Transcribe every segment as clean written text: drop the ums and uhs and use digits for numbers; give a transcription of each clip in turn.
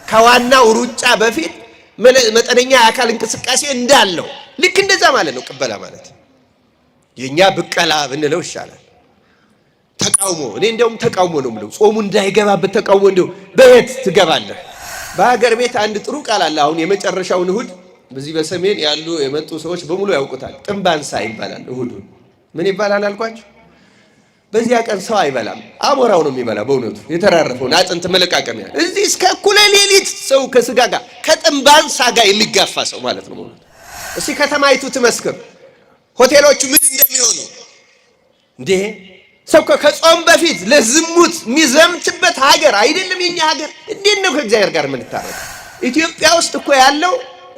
ከዋናው ሩጫ በፊት መጠነኛ የአካል እንቅስቃሴ እንዳለው ልክ እንደዛ ማለት ነው ቅበላ ማለት። የኛ ብቀላ ብንለው ይሻላል። ተቃውሞ እኔ እንደውም ተቃውሞ ነው የምለው። ጾሙ እንዳይገባበት ተቃውሞ እንደው በየት ትገባለህ? በሀገር ቤት አንድ ጥሩ ቃል አለ። አሁን የመጨረሻውን እሁድ በዚህ በሰሜን ያሉ የመጡ ሰዎች በሙሉ ያውቁታል። ጥንባንሳ ይባላል። እሁዱን ምን ይባላል አልኳችሁ? በዚያ ቀን ሰው አይበላም፣ አሞራው ነው የሚበላ። በእውነቱ የተራረፈውን አጥንት መለቃቀሚያ እዚህ እስከ እኩለ ሌሊት ሰው ከስጋ ጋር ከጥንባንሳ ጋር የሚጋፋ ሰው ማለት ነው። በእውነቱ እስኪ ከተማይቱ ትመስክር፣ ሆቴሎቹ ምን እንደሚሆኑ እንዴ! ሰው ከጾም በፊት ለዝሙት የሚዘምትበት ሀገር አይደለም የኛ ሀገር። እንዴት ነው ከእግዚአብሔር ጋር የምንታረቀው? ኢትዮጵያ ውስጥ እኮ ያለው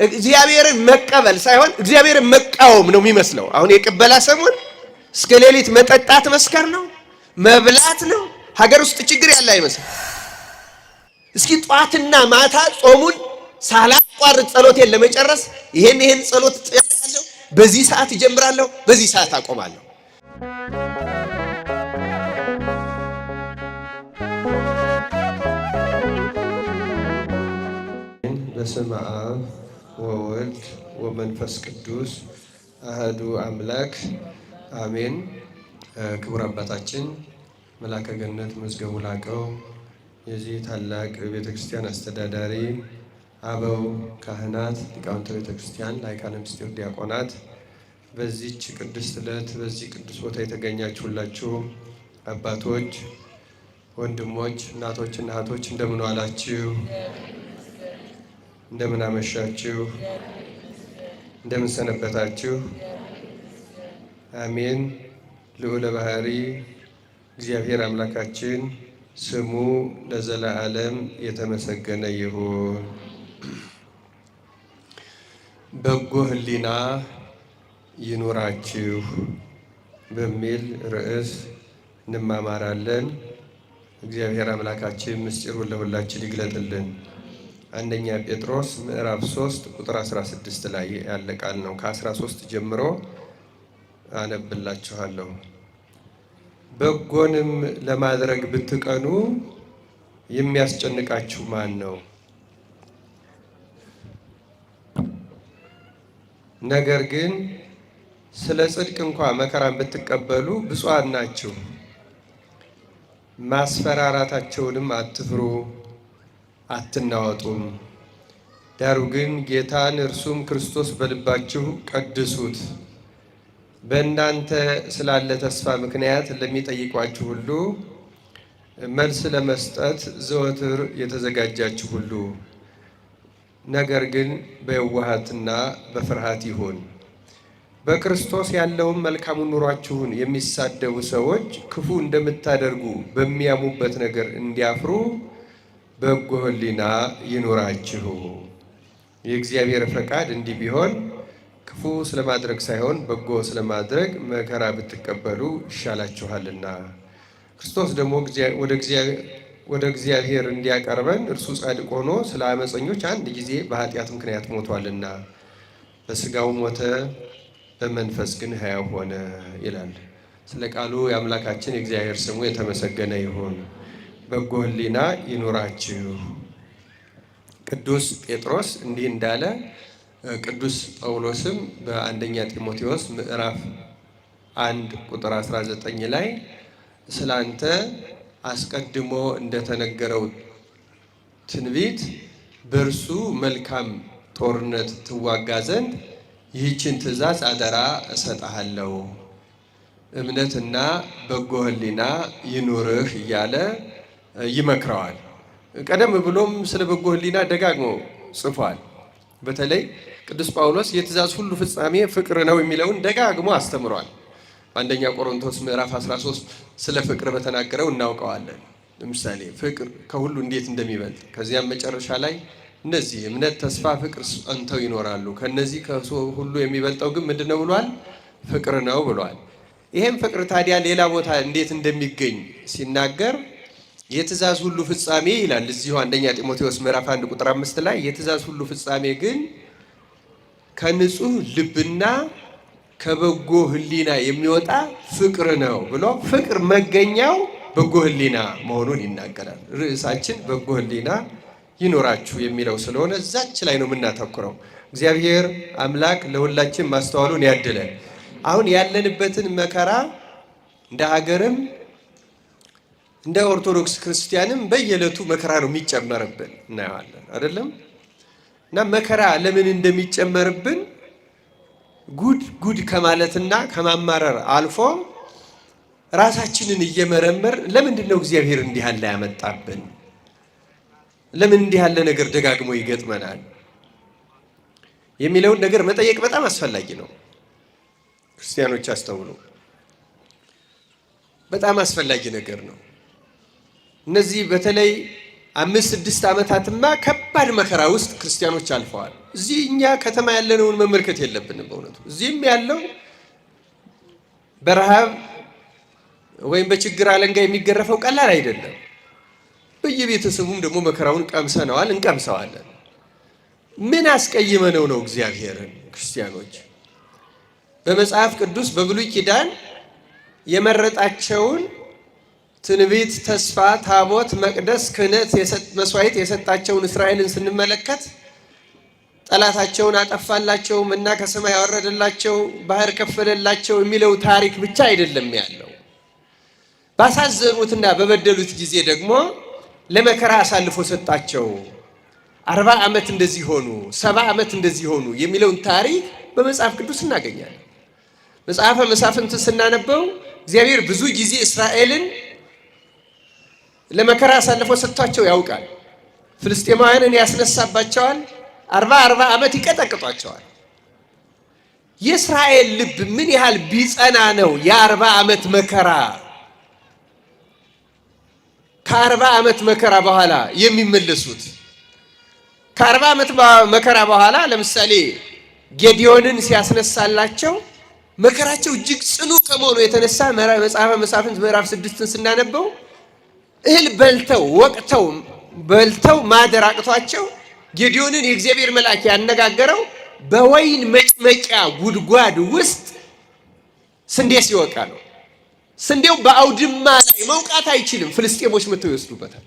እግዚአብሔርን መቀበል ሳይሆን እግዚአብሔርን መቃወም ነው የሚመስለው። አሁን የቅበላ ሰሞን እስከ ሌሊት መጠጣት መስከር ነው፣ መብላት ነው። ሀገር ውስጥ ችግር ያለ አይመስል። እስኪ ጧትና ማታ ጾሙን ሳላቋርጥ ጸሎቴን ለመጨረስ ይሄን ጸሎት እጸልያለሁ፣ በዚህ ሰዓት እጀምራለሁ፣ በዚህ ሰዓት አቆማለሁ። በስመ አብ ወወልድ ወመንፈስ ቅዱስ አህዱ አምላክ አሜን። ክቡር አባታችን መላከ ገነት መዝገቡ ላቀው የዚህ ታላቅ ቤተክርስቲያን አስተዳዳሪ፣ አበው ካህናት፣ ሊቃውንተ ቤተክርስቲያን፣ ላይካነ ምስጢር ዲያቆናት፣ በዚህች ቅድስት ዕለት በዚህ ቅዱስ ቦታ የተገኛችሁላችሁ አባቶች፣ ወንድሞች፣ እናቶችና እህቶች እንደምን ዋላችሁ? እንደምን አመሻችሁ? እንደምን ሰነበታችሁ? አሜን። ልዑለ ባህሪ እግዚአብሔር አምላካችን ስሙ ለዘላለም የተመሰገነ ይሁን። በጎ ሕሊና ይኑራችሁ በሚል ርዕስ እንማማራለን። እግዚአብሔር አምላካችን ምስጢሩን ለሁላችን ይግለጥልን። አንደኛ ጴጥሮስ ምዕራፍ 3 ቁጥር 16 ላይ ያለ ቃል ነው። ከ13 ጀምሮ አነብላችኋለሁ። በጎንም ለማድረግ ብትቀኑ የሚያስጨንቃችሁ ማን ነው? ነገር ግን ስለ ጽድቅ እንኳ መከራን ብትቀበሉ ብፁዓን ናችሁ። ማስፈራራታቸውንም አትፍሩ፣ አትናወጡም። ዳሩ ግን ጌታን እርሱም ክርስቶስ በልባችሁ ቀድሱት። በእናንተ ስላለ ተስፋ ምክንያት ለሚጠይቋችሁ ሁሉ መልስ ለመስጠት ዘወትር የተዘጋጃችሁ ሁሉ፣ ነገር ግን በየዋሃትና በፍርሃት ይሁን። በክርስቶስ ያለውን መልካሙን ኑሯችሁን የሚሳደቡ ሰዎች ክፉ እንደምታደርጉ በሚያሙበት ነገር እንዲያፍሩ በጎ ሕሊና ይኑራችሁ። የእግዚአብሔር ፈቃድ እንዲህ ቢሆን ክፉ ስለማድረግ ሳይሆን በጎ ስለማድረግ መከራ ብትቀበሉ ይሻላችኋልና። ክርስቶስ ደግሞ ወደ እግዚአብሔር እንዲያቀርበን እርሱ ጻድቅ ሆኖ ስለ አመፀኞች አንድ ጊዜ በኃጢአት ምክንያት ሞቷልና በሥጋው ሞተ፣ በመንፈስ ግን ሕያው ሆነ ይላል። ስለ ቃሉ የአምላካችን የእግዚአብሔር ስሙ የተመሰገነ ይሁን። በጎ ሕሊና ይኑራችሁ። ቅዱስ ጴጥሮስ እንዲህ እንዳለ ቅዱስ ጳውሎስም በአንደኛ ጢሞቴዎስ ምዕራፍ 1 ቁጥር 19 ላይ ስላንተ አስቀድሞ እንደተነገረው ትንቢት በእርሱ መልካም ጦርነት ትዋጋ ዘንድ ይህችን ትእዛዝ አደራ እሰጥሃለሁ፣ እምነትና በጎ ሕሊና ይኑርህ እያለ ይመክረዋል። ቀደም ብሎም ስለ በጎ ሕሊና ደጋግሞ ጽፏል። በተለይ ቅዱስ ጳውሎስ የትእዛዝ ሁሉ ፍጻሜ ፍቅር ነው የሚለውን ደጋግሞ አስተምሯል። በአንደኛ ቆሮንቶስ ምዕራፍ 13 ስለ ፍቅር በተናገረው እናውቀዋለን። ለምሳሌ ፍቅር ከሁሉ እንዴት እንደሚበልጥ፣ ከዚያም መጨረሻ ላይ እነዚህ እምነት፣ ተስፋ፣ ፍቅር ጸንተው ይኖራሉ፣ ከነዚህ ሁሉ የሚበልጠው ግን ምንድን ነው ብሏል? ፍቅር ነው ብሏል። ይሄም ፍቅር ታዲያ ሌላ ቦታ እንዴት እንደሚገኝ ሲናገር የትእዛዝ ሁሉ ፍጻሜ ይላል እዚሁ አንደኛ ጢሞቴዎስ ምዕራፍ 1 ቁጥር 5 ላይ የትእዛዝ ሁሉ ፍጻሜ ግን ከንጹህ ልብና ከበጎ ሕሊና የሚወጣ ፍቅር ነው ብሎ ፍቅር መገኛው በጎ ሕሊና መሆኑን ይናገራል። ርዕሳችን በጎ ሕሊና ይኖራችሁ የሚለው ስለሆነ እዛች ላይ ነው የምናተኩረው። እግዚአብሔር አምላክ ለሁላችን ማስተዋሉን ያድለን። አሁን ያለንበትን መከራ እንደ ሀገርም እንደ ኦርቶዶክስ ክርስቲያንም በየዕለቱ መከራ ነው የሚጨመርብን እናየዋለን አይደለም? እና መከራ ለምን እንደሚጨመርብን ጉድ ከማለትና ከማማረር አልፎ ራሳችንን እየመረመር ለምንድን ነው እግዚአብሔር እንዲህ ያለ ያመጣብን? ለምን እንዲህ ያለ ነገር ደጋግሞ ይገጥመናል የሚለውን ነገር መጠየቅ በጣም አስፈላጊ ነው። ክርስቲያኖች አስተውሉ፣ በጣም አስፈላጊ ነገር ነው። እነዚህ በተለይ 5-6 ዓመታትማ ከባድ መከራ ውስጥ ክርስቲያኖች አልፈዋል። እዚህ እኛ ከተማ ያለነውን መመልከት የለብንም። በእውነቱ እዚህም ያለው በረሃብ ወይም በችግር አለንጋ የሚገረፈው ቀላል አይደለም። በየቤተሰቡም ደግሞ መከራውን ቀምሰነዋል፣ እንቀምሰዋለን። ምን አስቀይመነው ነው እግዚአብሔርን? ክርስቲያኖች በመጽሐፍ ቅዱስ በብሉይ ኪዳን የመረጣቸውን ትንቢት፣ ተስፋ፣ ታቦት፣ መቅደስ፣ ክህነት፣ መስዋዕት የሰጣቸውን እስራኤልን ስንመለከት ጠላታቸውን አጠፋላቸው፣ መና ከሰማይ ያወረደላቸው፣ ባህር ከፈለላቸው የሚለው ታሪክ ብቻ አይደለም ያለው። ባሳዘኑትና በበደሉት ጊዜ ደግሞ ለመከራ አሳልፎ ሰጣቸው። 40 ዓመት እንደዚህ ሆኑ፣ 70 ዓመት እንደዚህ ሆኑ የሚለውን ታሪክ በመጽሐፍ ቅዱስ እናገኛለን። መጽሐፈ መሳፍንት ስናነበው እግዚአብሔር ብዙ ጊዜ እስራኤልን ለመከራ አሳልፎ ሰጥቷቸው ያውቃል። ፍልስጤማውያንን ያስነሳባቸዋል። 40 ዓመት ይቀጠቅጧቸዋል። የእስራኤል ልብ ምን ያህል ቢጸና ነው የ40 ዓመት መከራ ከ40 ዓመት መከራ በኋላ የሚመለሱት? ከ40 ዓመት መከራ በኋላ ለምሳሌ ጌዲዮንን ሲያስነሳላቸው መከራቸው እጅግ ጽኑ ከመሆኑ የተነሳ መጽሐፈ መሳፍንት ምዕራፍ 6ን ስናነበው እህል በልተው ማደር አቅቷቸው ጌዲዮንን የእግዚአብሔር መልአክ ያነጋገረው በወይን መጭመቂያ ጉድጓድ ውስጥ ስንዴ ሲወቃ ነው። ስንዴው በአውድማ ላይ መውቃት አይችልም፣ ፍልስጤሞች መጥተው ይወስዱበታል።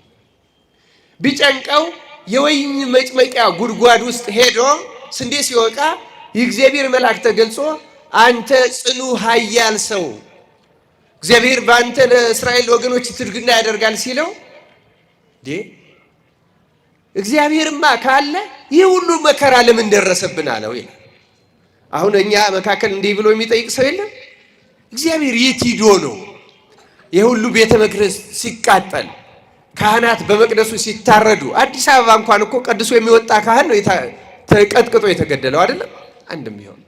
ቢጨንቀው የወይን መጭመቂያ ጉድጓድ ውስጥ ሄዶ ስንዴ ሲወቃ የእግዚአብሔር መልአክ ተገልጾ አንተ ጽኑ ኃያል ሰው እግዚአብሔር በአንተ ለእስራኤል ወገኖች ትርግና ያደርጋል ሲለው እግዚአብሔርማ ካለ ይህ ሁሉ መከራ ለምን ደረሰብን አለው ይላል። አሁን እኛ መካከል እንዲህ ብሎ የሚጠይቅ ሰው የለም። እግዚአብሔር የት ሂዶ ነው ይህ ሁሉ ቤተ መቅደስ ሲቃጠል፣ ካህናት በመቅደሱ ሲታረዱ? አዲስ አበባ እንኳን እኮ ቀድሶ የሚወጣ ካህን ነው ተቀጥቅጦ የተገደለው አይደለም? አንድም ቢሆን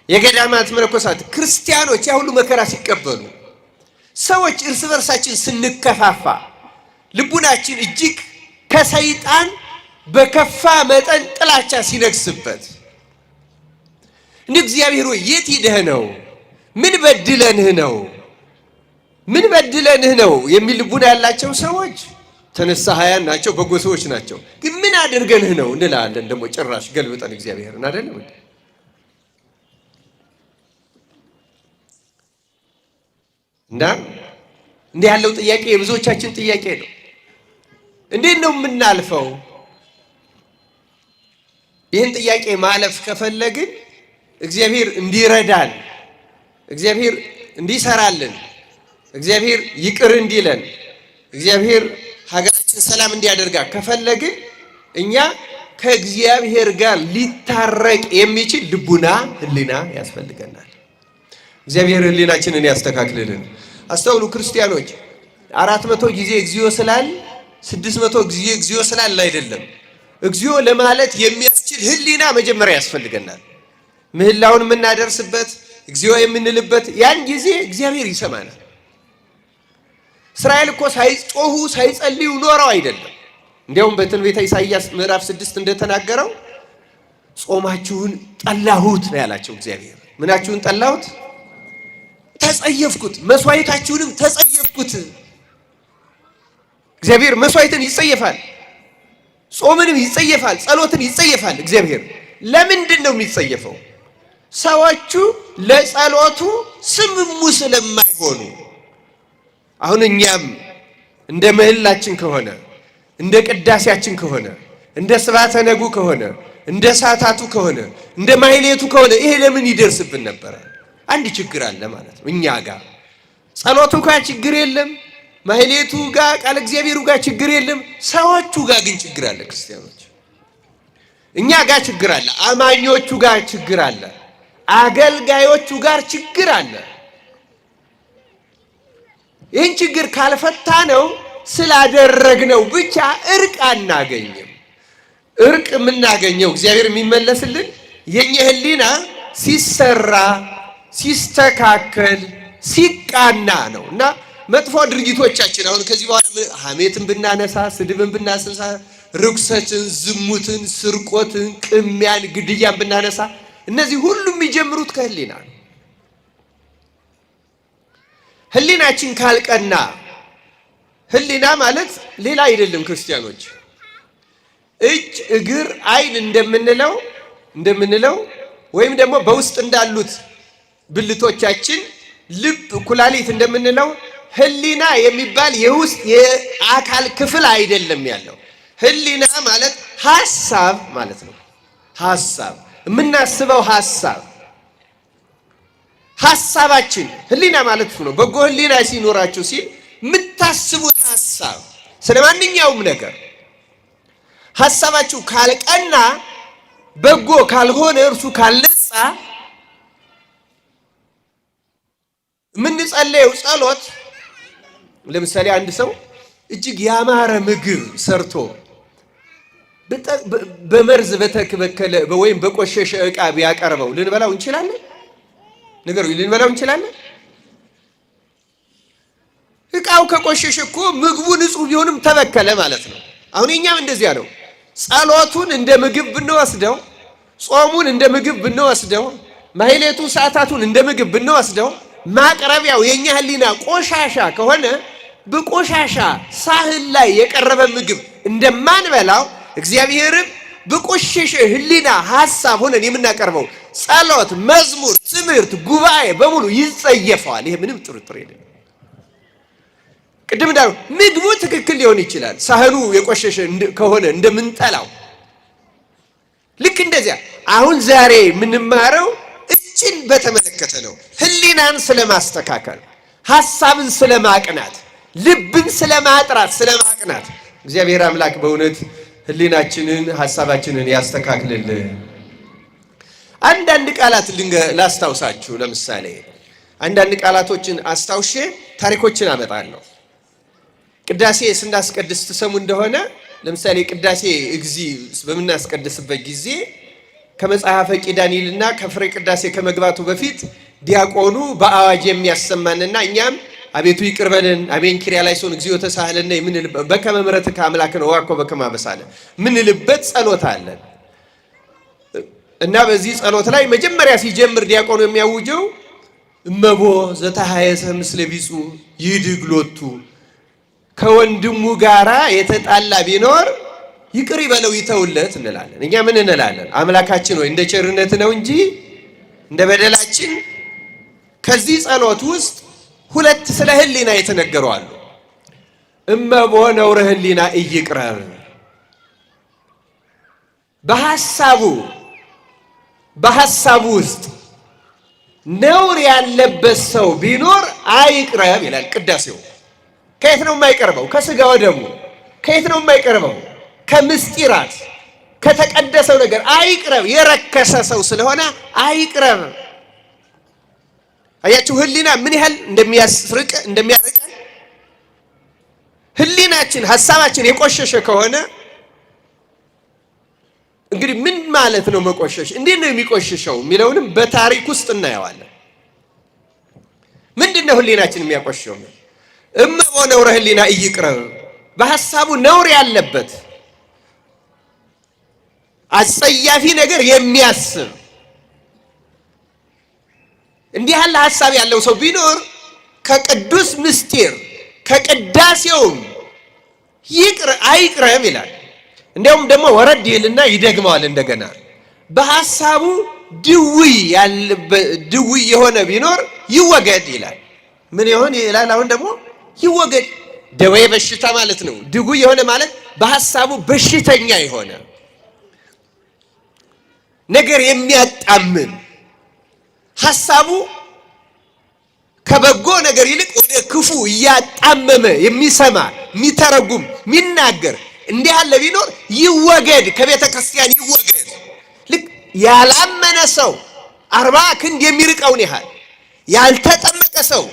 የገዳማት መነኮሳት ክርስቲያኖች ያ ሁሉ መከራ ሲቀበሉ፣ ሰዎች እርስ በርሳችን ስንከፋፋ፣ ልቡናችን እጅግ ከሰይጣን በከፋ መጠን ጥላቻ ሲነግስበት እንዴ እግዚአብሔር ሆይ የት ሄደህ ነው? ምን በድለንህ ነው የሚል ልቡና ያላቸው ሰዎች ተነሳሃያን ናቸው፣ በጎ ሰዎች ናቸው። ግን ምን አድርገንህ ነው እንላለን። ደግሞ ጭራሽ ገልብጠን እግዚአብሔርን አይደለም እንዴ? እና እንዲህ ያለው ጥያቄ የብዙዎቻችን ጥያቄ ነው። እንዴት ነው የምናልፈው? ይህን ጥያቄ ማለፍ ከፈለግን እግዚአብሔር እንዲረዳን፣ እግዚአብሔር እንዲሰራልን፣ እግዚአብሔር ይቅር እንዲለን፣ እግዚአብሔር ሀገራችን ሰላም እንዲያደርጋ ከፈለግን እኛ ከእግዚአብሔር ጋር ሊታረቅ የሚችል ልቡና፣ ህሊና ያስፈልገናል። እግዚአብሔር ህሊናችንን ያስተካክልልን። አስተውሉ ክርስቲያኖች፣ 400 ጊዜ እግዚኦ ስላል 600 ጊዜ እግዚኦ ስላል አይደለም። እግዚኦ ለማለት የሚያስችል ህሊና መጀመሪያ ያስፈልገናል። ምህላውን የምናደርስበት እግዚኦ የምንልበት ያን ጊዜ እግዚአብሔር ይሰማናል። እስራኤል እኮ ሳይጮሁ ሳይጸልዩ ኖረው አይደለም። እንዲያውም በትንቢተ ኢሳይያስ ምዕራፍ 6 እንደተናገረው ጾማችሁን ጠላሁት ነው ያላቸው እግዚአብሔር። ምናችሁን ጠላሁት? ተጸየፍኩት። መስዋዕታችሁንም ተጸየፍኩት። እግዚአብሔር መስዋዕትን ይጸየፋል፣ ጾምንም ይጸየፋል፣ ጸሎትን ይጸየፋል። እግዚአብሔር ለምንድን ነው የሚጸየፈው? ሰዎቹ ለጸሎቱ ስምሙ ስለማይሆኑ። አሁን እኛም እንደ ምህላችን ከሆነ እንደ ቅዳሴያችን ከሆነ እንደ ስብሐተ ነጉ ከሆነ እንደ ሰዓታቱ ከሆነ እንደ ማህሌቱ ከሆነ ይሄ ለምን ይደርስብን ነበር? አንድ ችግር አለ ማለት ነው። እኛ ጋር ጸሎቱ ጋር ችግር የለም፣ ማህሌቱ ጋር ቃል እግዚአብሔሩ ጋር ችግር የለም። ሰዎቹ ጋር ግን ችግር አለ። ክርስቲያኖች እኛ ጋር ችግር አለ፣ አማኞቹ ጋር ችግር አለ፣ አገልጋዮቹ ጋር ችግር አለ። ይህን ችግር ካልፈታ ነው ስላደረግነው ብቻ እርቅ አናገኝም። እርቅ የምናገኘው እግዚአብሔር የሚመለስልን የኛ ህሊና ሲሰራ ሲስተካከል ሲቃና ነው። እና መጥፎ ድርጊቶቻችን አሁን ከዚህ በኋላ ሐሜትን ብናነሳ፣ ስድብን ብናነሳ፣ ርኩሰትን፣ ዝሙትን፣ ስርቆትን፣ ቅሚያን፣ ግድያን ብናነሳ እነዚህ ሁሉ የሚጀምሩት ከህሊና ነው። ህሊናችን ካልቀና፣ ህሊና ማለት ሌላ አይደለም ክርስቲያኖች፣ እጅ፣ እግር፣ አይን እንደምንለው ወይም ደግሞ በውስጥ እንዳሉት ብልቶቻችን ልብ፣ ኩላሊት እንደምንለው ህሊና የሚባል የውስጥ የአካል ክፍል አይደለም ያለው። ህሊና ማለት ሐሳብ ማለት ነው። ሐሳብ የምናስበው ሐሳባችን ህሊና ማለት ነው። በጎ ህሊና ሲኖራችሁ ሲል የምታስቡት ሐሳብ ስለ ማንኛውም ነገር ሐሳባችሁ ካልቀና፣ በጎ ካልሆነ፣ እርሱ ካልነጻ የምንጸልየው ጸሎት ለምሳሌ አንድ ሰው እጅግ ያማረ ምግብ ሰርቶ በመርዝ በተከበከለ ወይም በቆሸሸ ዕቃ ቢያቀርበው ልንበላው እንችላለን? ነገሩ ልንበላው እንችላለን? ዕቃው ከቆሸሸ እኮ ምግቡ ንጹህ ቢሆንም ተበከለ ማለት ነው። አሁን እኛም እንደዚያ ነው። ጸሎቱን እንደ ምግብ ብንወስደው፣ ጾሙን እንደ ምግብ ብንወስደው፣ ማህሌቱ ሰዓታቱን እንደ ምግብ ብንወስደው፣ ማቅረቢያው የኛ ህሊና ቆሻሻ ከሆነ በቆሻሻ ሳህን ላይ የቀረበ ምግብ እንደማንበላው እግዚአብሔርም በቆሸሸ ህሊና ሐሳብ ሆነን የምናቀርበው ጸሎት፣ መዝሙር፣ ትምህርት፣ ጉባኤ በሙሉ ይጸየፈዋል። ይሄ ምንም ጥርጥር የለም። ቅድም እንዳልኩ ምግቡ ትክክል ሊሆን ይችላል፣ ሳህኑ የቆሸሸ ከሆነ እንደምንጠላው ልክ እንደዚያ አሁን ዛሬ የምንማረው እችን በተመለከተ ነው። ህሊናን ስለማስተካከል፣ ሐሳብን ስለማቅናት፣ ልብን ስለማጥራት፣ ስለማቅናት እግዚአብሔር አምላክ በእውነት ህሊናችንን ሐሳባችንን ያስተካክልልን። አንዳንድ ቃላት ላስታውሳችሁ። ለምሳሌ አንዳንድ ቃላቶችን አስታውሼ ታሪኮችን አመጣለሁ። ቅዳሴ ስናስቀድስ ትሰሙ እንደሆነ ለምሳሌ ቅዳሴ እግዚእ በምናስቀድስበት ጊዜ ከመጽሐፈ ቂዳኒልና ከፍሬ ቅዳሴ ከመግባቱ በፊት ዲያቆኑ በአዋጅ የሚያሰማንና እኛም አቤቱ ይቅር በለን አሜን ኪርያላይሶን እግዚኦ ተሳሃለና የምንልበት በከመ ምሕረትከ አምላክነ ወአኮ በከመ አበሳነ ምንልበት ጸሎት አለን። እና በዚህ ጸሎት ላይ መጀመሪያ ሲጀምር ዲያቆኑ የሚያውጀው እመቦ ዘተሐየሰ ምስለ ቢጹ ይድግ ሎቱ፣ ከወንድሙ ጋራ የተጣላ ቢኖር ይቅር ይበለው ይተውለት እንላለን። እኛ ምን እንላለን? አምላካችን ሆይ እንደ ቸርነት ነው እንጂ እንደ በደላችን። ከዚህ ጸሎት ውስጥ ሁለት ስለ ህሊና የተነገሩ አሉ። እመቦ ነውረ ህሊና ኢይቅረብ፣ በሐሳቡ ውስጥ ነውር ያለበት ሰው ቢኖር አይቅረብ ይላል ቅዳሴው። ከየት ነው የማይቀርበው? ከስጋ ወደሙ። ከየት ነው የማይቀርበው? ከምስጢራት ከተቀደሰው ነገር አይቅረብ። የረከሰ ሰው ስለሆነ አይቅረብ። አያችሁ ህሊና ምን ያህል እንደሚያርቀን። ህሊናችን ሐሳባችን የቆሸሸ ከሆነ እንግዲህ ምን ማለት ነው መቆሸሽ? እንዴት ነው የሚቆሽሸው የሚለውንም በታሪክ ውስጥ እናየዋለን። ምንድነው ህሊናችን የሚያቆሽሸው? እመቦ ነውረ ህሊና ኢይቅረብ፣ በሐሳቡ ነውር ያለበት አጸያፊ ነገር የሚያስብ እንዲህ ያለ ሐሳብ ያለው ሰው ቢኖር ከቅዱስ ምስጢር ከቅዳሴውም አይቅረብ ይላል። እንዲያውም ደግሞ ወረድ ይልና ይደግመዋል እንደገና። በሐሳቡ ድውይ የሆነ ቢኖር ይወገድ ይላል። ምን ይሆን ይላል? አሁን ደግሞ ይወገድ። ደዌ በሽታ ማለት ነው። ድውይ የሆነ ማለት በሐሳቡ በሽተኛ የሆነ ነገር የሚያጣምም ሐሳቡ ከበጎ ነገር ይልቅ ወደ ክፉ እያጣመመ የሚሰማ የሚተረጉም የሚናገር እንዲህ ያለ ቢኖር ይወገድ፣ ከቤተ ክርስቲያን ይወገድ። ልክ ያላመነ ሰው 40 ክንድ የሚርቀውን ያህል ያልተጠመቀ ሰው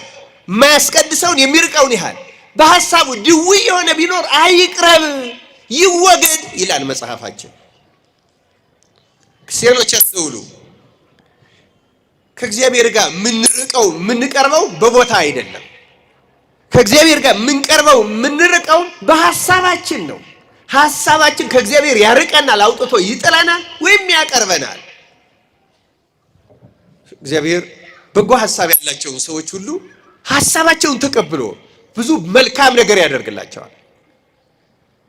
የማያስቀድሰውን የሚርቀውን ያህል በሐሳቡ ድውይ የሆነ ቢኖር አይቅረብ፣ ይወገድ ይላል መጽሐፋችን። ክርስቲያኖች አስተውሉ። ከእግዚአብሔር ጋር የምንቀርበው በቦታ አይደለም። ከእግዚአብሔር ጋር የምንርቀው በሐሳባችን ነው። ሐሳባችን ከእግዚአብሔር ያርቀናል፣ አውጥቶ ይጥለናል ወይም ያቀርበናል። እግዚአብሔር በጎ ሐሳብ ያላቸውን ሰዎች ሁሉ ሐሳባቸውን ተቀብሎ ብዙ መልካም ነገር ያደርግላቸዋል።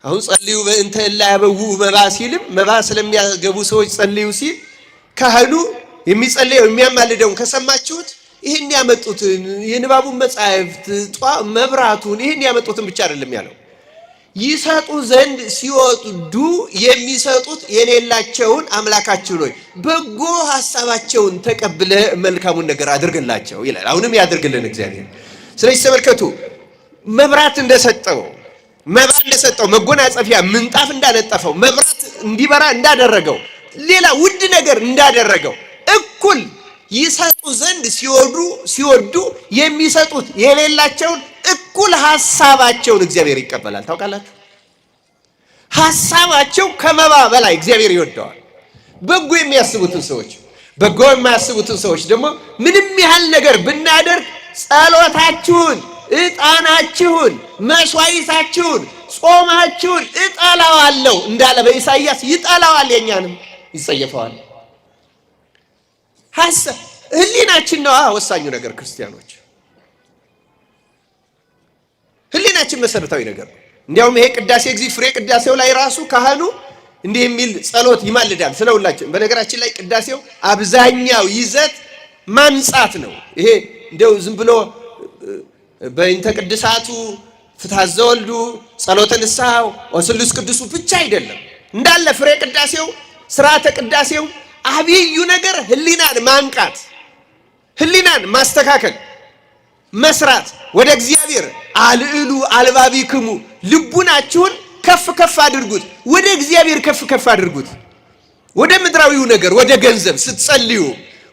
አሁን ጸልዩ በእንተ እለ ያበውኡ መባ ሲልም መባ ስለሚያገቡ ሰዎች ጸልዩ ሲል ካህኑ የሚጸልየው የሚያማልደውን ከሰማችሁት ይህን ያመጡትን የንባቡን መጻሕፍት መብራቱን ይህን ያመጡትን ብቻ አይደለም ያለው፣ ይሰጡ ዘንድ ሲወዱ የሚሰጡት የሌላቸውን አምላካችን ሆይ በጎ ሐሳባቸውን ተቀብለ መልካሙን ነገር አድርግላቸው ይላል። አሁንም ያድርግልን እግዚአብሔር። ስለዚህ ተመልከቱ፣ መብራት እንደሰጠው መባ እንደሰጠው መጎናጸፊያ ምንጣፍ እንዳነጠፈው መብራት እንዲበራ እንዳደረገው ሌላ ውድ ነገር እንዳደረገው እኩል ይሰጡ ዘንድ ሲወዱ የሚሰጡት የሌላቸውን እኩል ሐሳባቸውን እግዚአብሔር ይቀበላል። ታውቃላችሁ፣ ሐሳባቸው ከመባ በላይ እግዚአብሔር ይወደዋል። በጎ የሚያስቡትን ሰዎች፣ በጎ የማያስቡትን ሰዎች ደግሞ ምንም ያህል ነገር ብናደርግ ጸሎታችሁን፣ ዕጣናችሁን፣ መስዋዕታችሁን፣ ጾማችሁን እጠላዋለሁ እንዳለ በኢሳይያስ ይጠላዋል፣ የኛንም ይጸየፈዋል። ህሊናችን ነው ወሳኙ ነገር። ክርስቲያኖች ህሊናችን መሰረታዊ ነገር ነው። እንዲያውም ይሄ ቅዳሴ ጊዜ ፍሬ ቅዳሴው ላይ ራሱ ካህኑ እንዲህ የሚል ጸሎት ይማልዳል ስለሁላችን። በነገራችን ላይ ቅዳሴው አብዛኛው ይዘት ማንጻት ነው። ይሄ እንደው ዝም ብሎ በእንተ ቅድሳቱ ፍትሐ ዘወልዱ ጸሎተ ንስሐው ወስሉስ ቅዱሱ ብቻ አይደለም። እንዳለ ፍሬ ቅዳሴው ስርዓተ ቅዳሴው አብዩ ነገር ህሊናን ማንቃት፣ ህሊናን ማስተካከል፣ መስራት፣ ወደ እግዚአብሔር አልዕሉ አልባቢክሙ ልቡናችሁን ከፍ ከፍ አድርጉት፣ ወደ እግዚአብሔር ከፍ ከፍ አድርጉት። ወደ ምድራዊው ነገር ወደ ገንዘብ ስትጸልዩ፣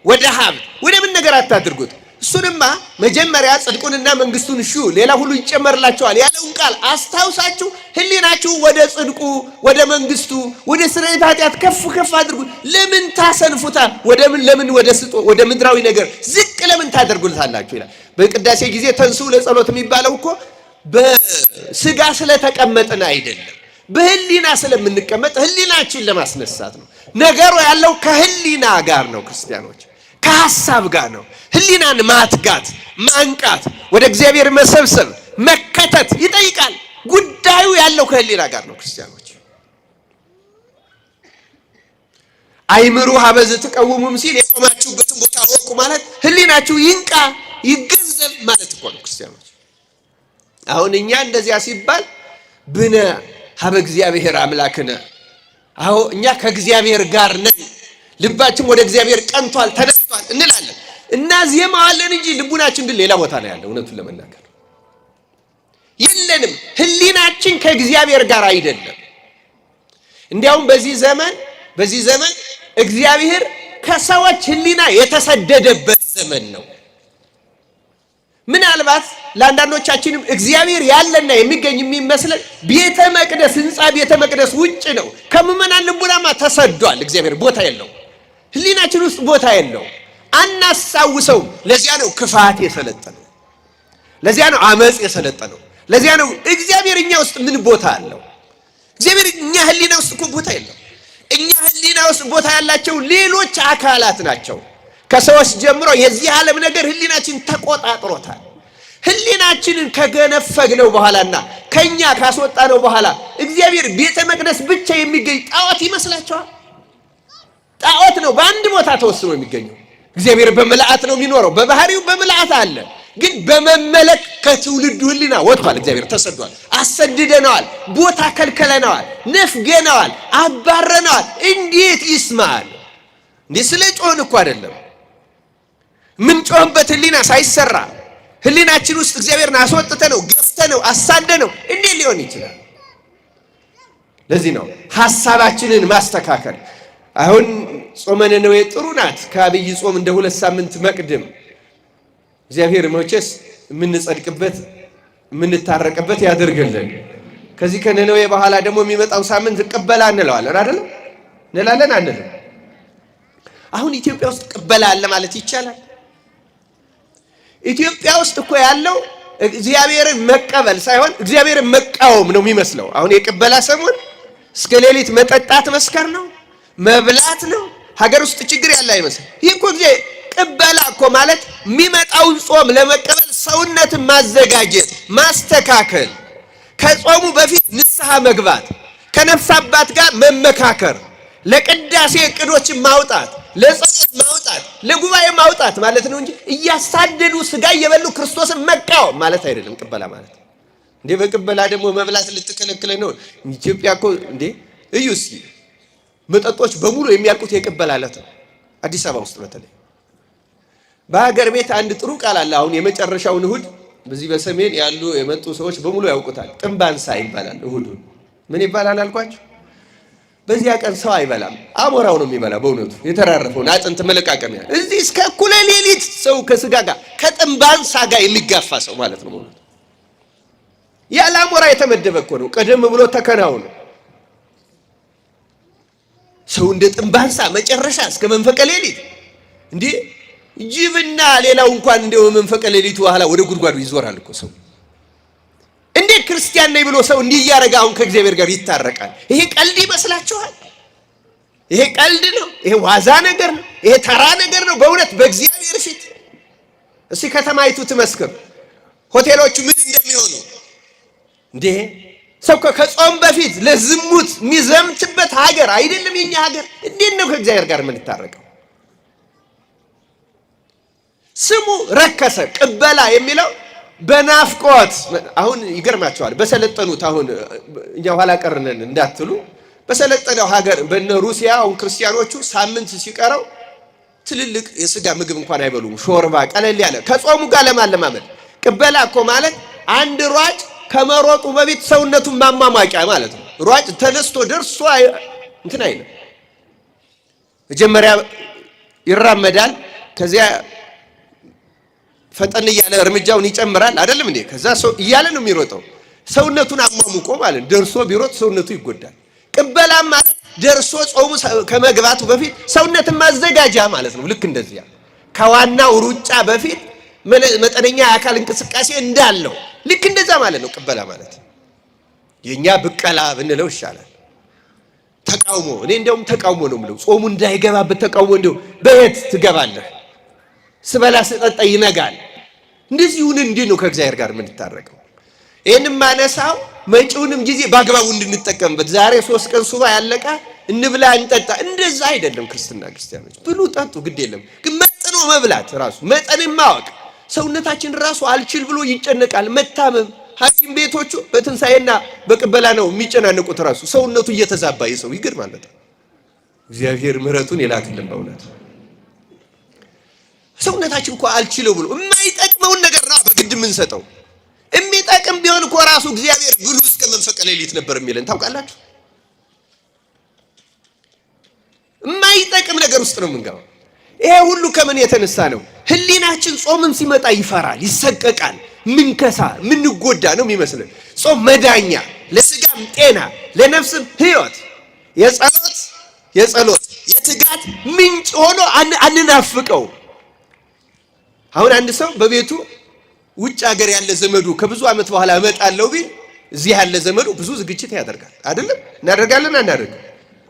ወደ ሀብት ወደ ምን ነገር አታድርጉት። እሱንማ መጀመሪያ ጽድቁንና መንግስቱን እሹ ሌላ ሁሉ ይጨመርላችኋል ያለውን ቃል አስታውሳችሁ ህሊናችሁ ወደ ጽድቁ፣ ወደ መንግስቱ፣ ወደ ስርየተ ኃጢአት ከፍ ከፍ አድርጉት። ለምን ታሰንፉታል? ለምን ወደ ምድራዊ ነገር ዝቅ ለምን ታደርጉታላችሁ ይላል። በቅዳሴ ጊዜ ተንሥኡ ለጸሎት የሚባለው እኮ በስጋ ስለተቀመጥን አይደለም፣ በህሊና ስለምንቀመጥ ህሊናችን ለማስነሳት ነው። ነገሩ ያለው ከህሊና ጋር ነው። ክርስቲያኖች ከሐሳብ ጋር ነው። ህሊናን ማትጋት፣ ማንቃት፣ ወደ እግዚአብሔር መሰብሰብ፣ መከተት ይጠይቃል። ጉዳዩ ያለው ከህሊና ጋር ነው። ክርስቲያኖች አይምሩ ሀበዝ ትቀውሙም ሲል የቆማችሁበትን ቦታ ወቁ ማለት ህሊናችሁ ይንቃ፣ ይገንዘብ ማለት እኮ ነው። ክርስቲያኖች አሁን እኛ እንደዚያ ሲባል ብነ ሀበ እግዚአብሔር አምላክነ፣ አዎ እኛ ከእግዚአብሔር ጋር ነን፣ ልባችን ወደ እግዚአብሔር ቀንቷል፣ ተነስቷል እንላለን እና ዜማዋለን እንጂ ልቡናችን ግን ሌላ ቦታ ላይ ያለ። እውነቱን ለመናገር የለንም፣ ህሊናችን ከእግዚአብሔር ጋር አይደለም። እንዲያውም በዚህ ዘመን እግዚአብሔር ከሰዎች ህሊና የተሰደደበት ዘመን ነው። ምናልባት ለአንዳንዶቻችንም እግዚአብሔር ያለና የሚገኝ የሚመስለን ቤተ መቅደስ ህንፃ ቤተ መቅደስ ውጭ ነው። ከምዕመናን ልቡናማ ተሰዷል። እግዚአብሔር ቦታ የለው፣ ህሊናችን ውስጥ ቦታ የለው፣ አናሳውሰው። ለዚያ ነው ክፋት የሰለጠነው፣ ለዚያ ነው አመጽ የሰለጠነው፣ ለዚያ ነው እግዚአብሔር እኛ ውስጥ ምን ቦታ አለው? እግዚአብሔር እኛ ህሊና ውስጥ እኮ ቦታ የለው። እኛ ህሊና ውስጥ ቦታ ያላቸው ሌሎች አካላት ናቸው። ከሰዎች ጀምሮ የዚህ ዓለም ነገር ህሊናችን ተቆጣጥሮታል። ህሊናችንን ከገነፈግነው በኋላና ከኛ ካስወጣነው በኋላ እግዚአብሔር ቤተ መቅደስ ብቻ የሚገኝ ጣዖት ይመስላችኋል? ጣዖት ነው በአንድ ቦታ ተወስኖ የሚገኘው። እግዚአብሔር በምልአት ነው የሚኖረው። በባህሪው በምልአት አለ። ግን በመመለክ ከትውልዱ ህሊና ወጥቷል። እግዚአብሔር ተሰዷል፣ አሰድደነዋል፣ ቦታ ከልከለነዋል፣ ነፍገነዋል፣ አባረነዋል። እንዴት ይስማል? እንዴ ስለ ጮህን እኮ አይደለም። ምን ጮህበት ህሊና ሳይሰራ ህሊናችን ውስጥ እግዚአብሔርን አስወጥተነው ገፍተነው አሳደነው እንዴት ሊሆን ይችላል? ለዚህ ነው ሐሳባችንን ማስተካከል። አሁን ጾመ ነነዌ ጥሩ ናት። ከአብይ ጾም እንደ 2 ሳምንት መቅድም እግዚአብሔር መቼስ የምንጸድቅበት የምንታረቅበት ያደርግልን። ከዚህ ከነነዌ በኋላ ደግሞ የሚመጣው ሳምንት ቅበላ እንለዋለን አይደል? እንላለን አንልም? አሁን ኢትዮጵያ ውስጥ ቅበላ አለ ማለት ይቻላል? ኢትዮጵያ ውስጥ እኮ ያለው እግዚአብሔርን መቀበል ሳይሆን እግዚአብሔርን መቃወም ነው የሚመስለው። አሁን የቅበላ ሰሞን እስከ ሌሊት መጠጣት መስከር ነው፣ መብላት ነው። ሀገር ውስጥ ችግር ያለ አይመስል። ይህ እኮ ጊዜ ቅበላ እኮ ማለት የሚመጣውን ጾም ለመቀበል ሰውነትን ማዘጋጀት፣ ማስተካከል፣ ከጾሙ በፊት ንስሐ መግባት፣ ከነፍስ አባት ጋር መመካከር፣ ለቅዳሴ እቅዶችን ማውጣት፣ ለጸሎት ማውጣት፣ ለጉባኤ ማውጣት ማለት ነው እንጂ እያሳደዱ ስጋ እየበሉ ክርስቶስን መቃወም ማለት አይደለም ቅበላ ማለት። እንዴ በቅበላ ደግሞ መብላት ልትከለክለ ነው? ኢትዮጵያ እኮ እንዴ እዩ እስኪ መጠጦች በሙሉ የሚያልቁት የቅበላ ዕለት ነው። አዲስ አበባ ውስጥ በተለይ በሀገር ቤት አንድ ጥሩ ቃል አለ። አሁን የመጨረሻውን እሁድ በዚህ በሰሜን ያሉ የመጡ ሰዎች በሙሉ ያውቁታል። ጥንባንሳ ይባላል። እሁዱን ምን ይባላል አልኳቸው? በዚያ ቀን ሰው አይበላም፣ አሞራው ነው የሚበላ። በእውነቱ የተራረፈውን አጥንት መለቃቀሚያ እዚህ እስከ እኩለ ሌሊት ሰው ከስጋ ጋር ከጥንባንሳ ጋር የሚጋፋ ሰው ማለት ነው። በእውነቱ ያለ አሞራ የተመደበ እኮ ነው። ቀደም ብሎ ተከናውኑ ሰው እንደ ጥንባንሳ መጨረሻ እስከ መንፈቀ ሌሊት እንዴ ጅብና ሌላው እንኳን እንደው መንፈቀ ሌሊቱ በኋላ ወደ ጉድጓዱ ይዞራል እኮ ሰው። እንዴ ክርስቲያን ነኝ ብሎ ሰው እንዲህ እያደረገ አሁን ከእግዚአብሔር ጋር ይታረቃል? ይሄ ቀልድ ይመስላችኋል? ይሄ ቀልድ ነው? ይሄ ዋዛ ነገር ነው? ይሄ ተራ ነገር ነው? በእውነት በእግዚአብሔር ፊት እስኪ ከተማይቱ ትመስክር፣ ሆቴሎቹ ምን እንደሚሆኑ። እንዴ ሰው ከጾም በፊት ለዝሙት የሚዘምትበት ሀገር አይደለም የኛ ሀገር። እንዴት ነው ከእግዚአብሔር ጋር የምንታረቀው? ስሙ ረከሰ። ቅበላ የሚለው በናፍቆት አሁን ይገርማቸዋል። በሰለጠኑት አሁን እኛ ኋላ ቀርነን እንዳትሉ፣ በሰለጠነው ሀገር በነ ሩሲያ አሁን ክርስቲያኖቹ ሳምንት ሲቀረው ትልልቅ የስጋ ምግብ እንኳን አይበሉም። ሾርባ ቀለል ያለ ከጾሙ ጋር ለማለማመድ። ቅበላ እኮ ማለት አንድ ሯጭ ከመሮጡ በፊት ሰውነቱን ማማማቂያ ማለት ነው። ሯጭ ተነስቶ ደርሶ እንትን አይልም። መጀመሪያ ይራመዳል፣ ከዚያ ፈጠን እያለ እርምጃውን ይጨምራል አይደለም እንዴ? ከዛ ሰው እያለ ነው የሚሮጠው። ሰውነቱን አሟሙቆ ማለት ደርሶ ቢሮጥ ሰውነቱ ይጎዳል። ቅበላ ማለት ደርሶ ጾሙ ከመግባቱ በፊት ሰውነትን ማዘጋጃ ማለት ነው። ልክ እንደዚያ ከዋናው ሩጫ በፊት መጠነኛ የአካል እንቅስቃሴ እንዳለው ልክ እንደዛ ማለት ነው ቅበላ ማለት። የኛ ብቀላ ብንለው ይሻላል። ተቃውሞ፣ እኔ እንደውም ተቃውሞ ነው የምለው። ጾሙ እንዳይገባበት ተቃውሞ። እንደው በየት ትገባለህ? ስበላ ስጠጣ ይነጋል። እንደዚህ ይሁን እንዴ ነው ከእግዚአብሔር ጋር የምንታረቀው? ይሄንም ማነሳው መጪውንም ጊዜ በአግባቡ እንድንጠቀምበት። ዛሬ 3 ቀን ሱባ ያለቃ እንብላ እንጠጣ፣ እንደዛ አይደለም ክርስትና። ክርስቲያኖች ብሉ ጠጡ፣ ግድ የለም ግን መጥኖ መብላት ራሱ መጠንን ማወቅ። ሰውነታችን ራሱ አልችል ብሎ ይጨነቃል። መታመም ሐኪም ቤቶቹ በትንሳኤና በቅበላ ነው የሚጨናነቁት። ራሱ ሰውነቱ እየተዛባ የሰው ይግር ማለት ነው። እግዚአብሔር ምሕረቱን ይላክልን በእውነት። ሰውነታችን እኮ አልችለው ብሎ የማይጠቅመውን ነገር ነው በግድ የምንሰጠው። የሚጠቅም ቢሆን እኮ ራሱ እግዚአብሔር ብሉ እስከ መንፈቀ ሌሊት ነበር የሚለን ታውቃላችሁ። የማይጠቅም ነገር ውስጥ ነው የምንገባው። ይሄ ሁሉ ከምን የተነሳ ነው? ህሊናችን ጾምም ሲመጣ ይፈራል፣ ይሰቀቃል። ምንከሳ ምንጎዳ ነው የሚመስለን። ጾም መዳኛ፣ ለስጋም ጤና፣ ለነፍስም ህይወት፣ የጸሎት የትጋት ምንጭ ሆኖ አንናፍቀው። አሁን አንድ ሰው በቤቱ ውጭ ሀገር ያለ ዘመዱ ከብዙ ዓመት በኋላ እመጣለሁ ቢል እዚህ ያለ ዘመዱ ብዙ ዝግጅት ያደርጋል አይደለም? እናደርጋለን አናደርግም?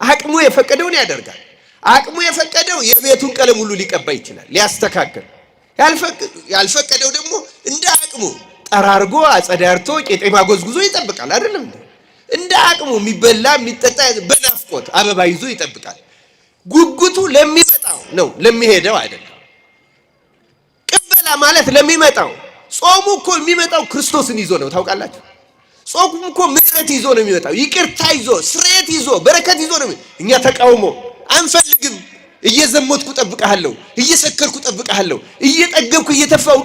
አቅሙ የፈቀደውን ያደርጋል። አቅሙ የፈቀደው የቤቱን ቀለም ሁሉ ሊቀባ ይችላል፣ ሊያስተካክል። ያልፈቀደው ደግሞ እንደ አቅሙ ጠራርጎ አጸዳርቶ ቄጤማ ጎዝጉዞ ይጠብቃል አይደለም? እንደ አቅሙ የሚበላ የሚጠጣ በናፍቆት አበባ ይዞ ይጠብቃል። ጉጉቱ ለሚመጣው ነው፣ ለሚሄደው አይደለም። ቅበላ ማለት ለሚመጣው ጾሙ እኮ የሚመጣው ክርስቶስን ይዞ ነው ታውቃላችሁ። ጾሙ እኮ ምሕረት ይዞ ነው የሚመጣው፣ ይቅርታ ይዞ፣ ስርየት ይዞ፣ በረከት ይዞ ነው። እኛ ተቃውሞ አንፈልግም። እየዘሞትኩ ጠብቀሃለሁ፣ እየሰከርኩ ጠብቀሃለሁ፣ እየጠገብኩ እየተፋው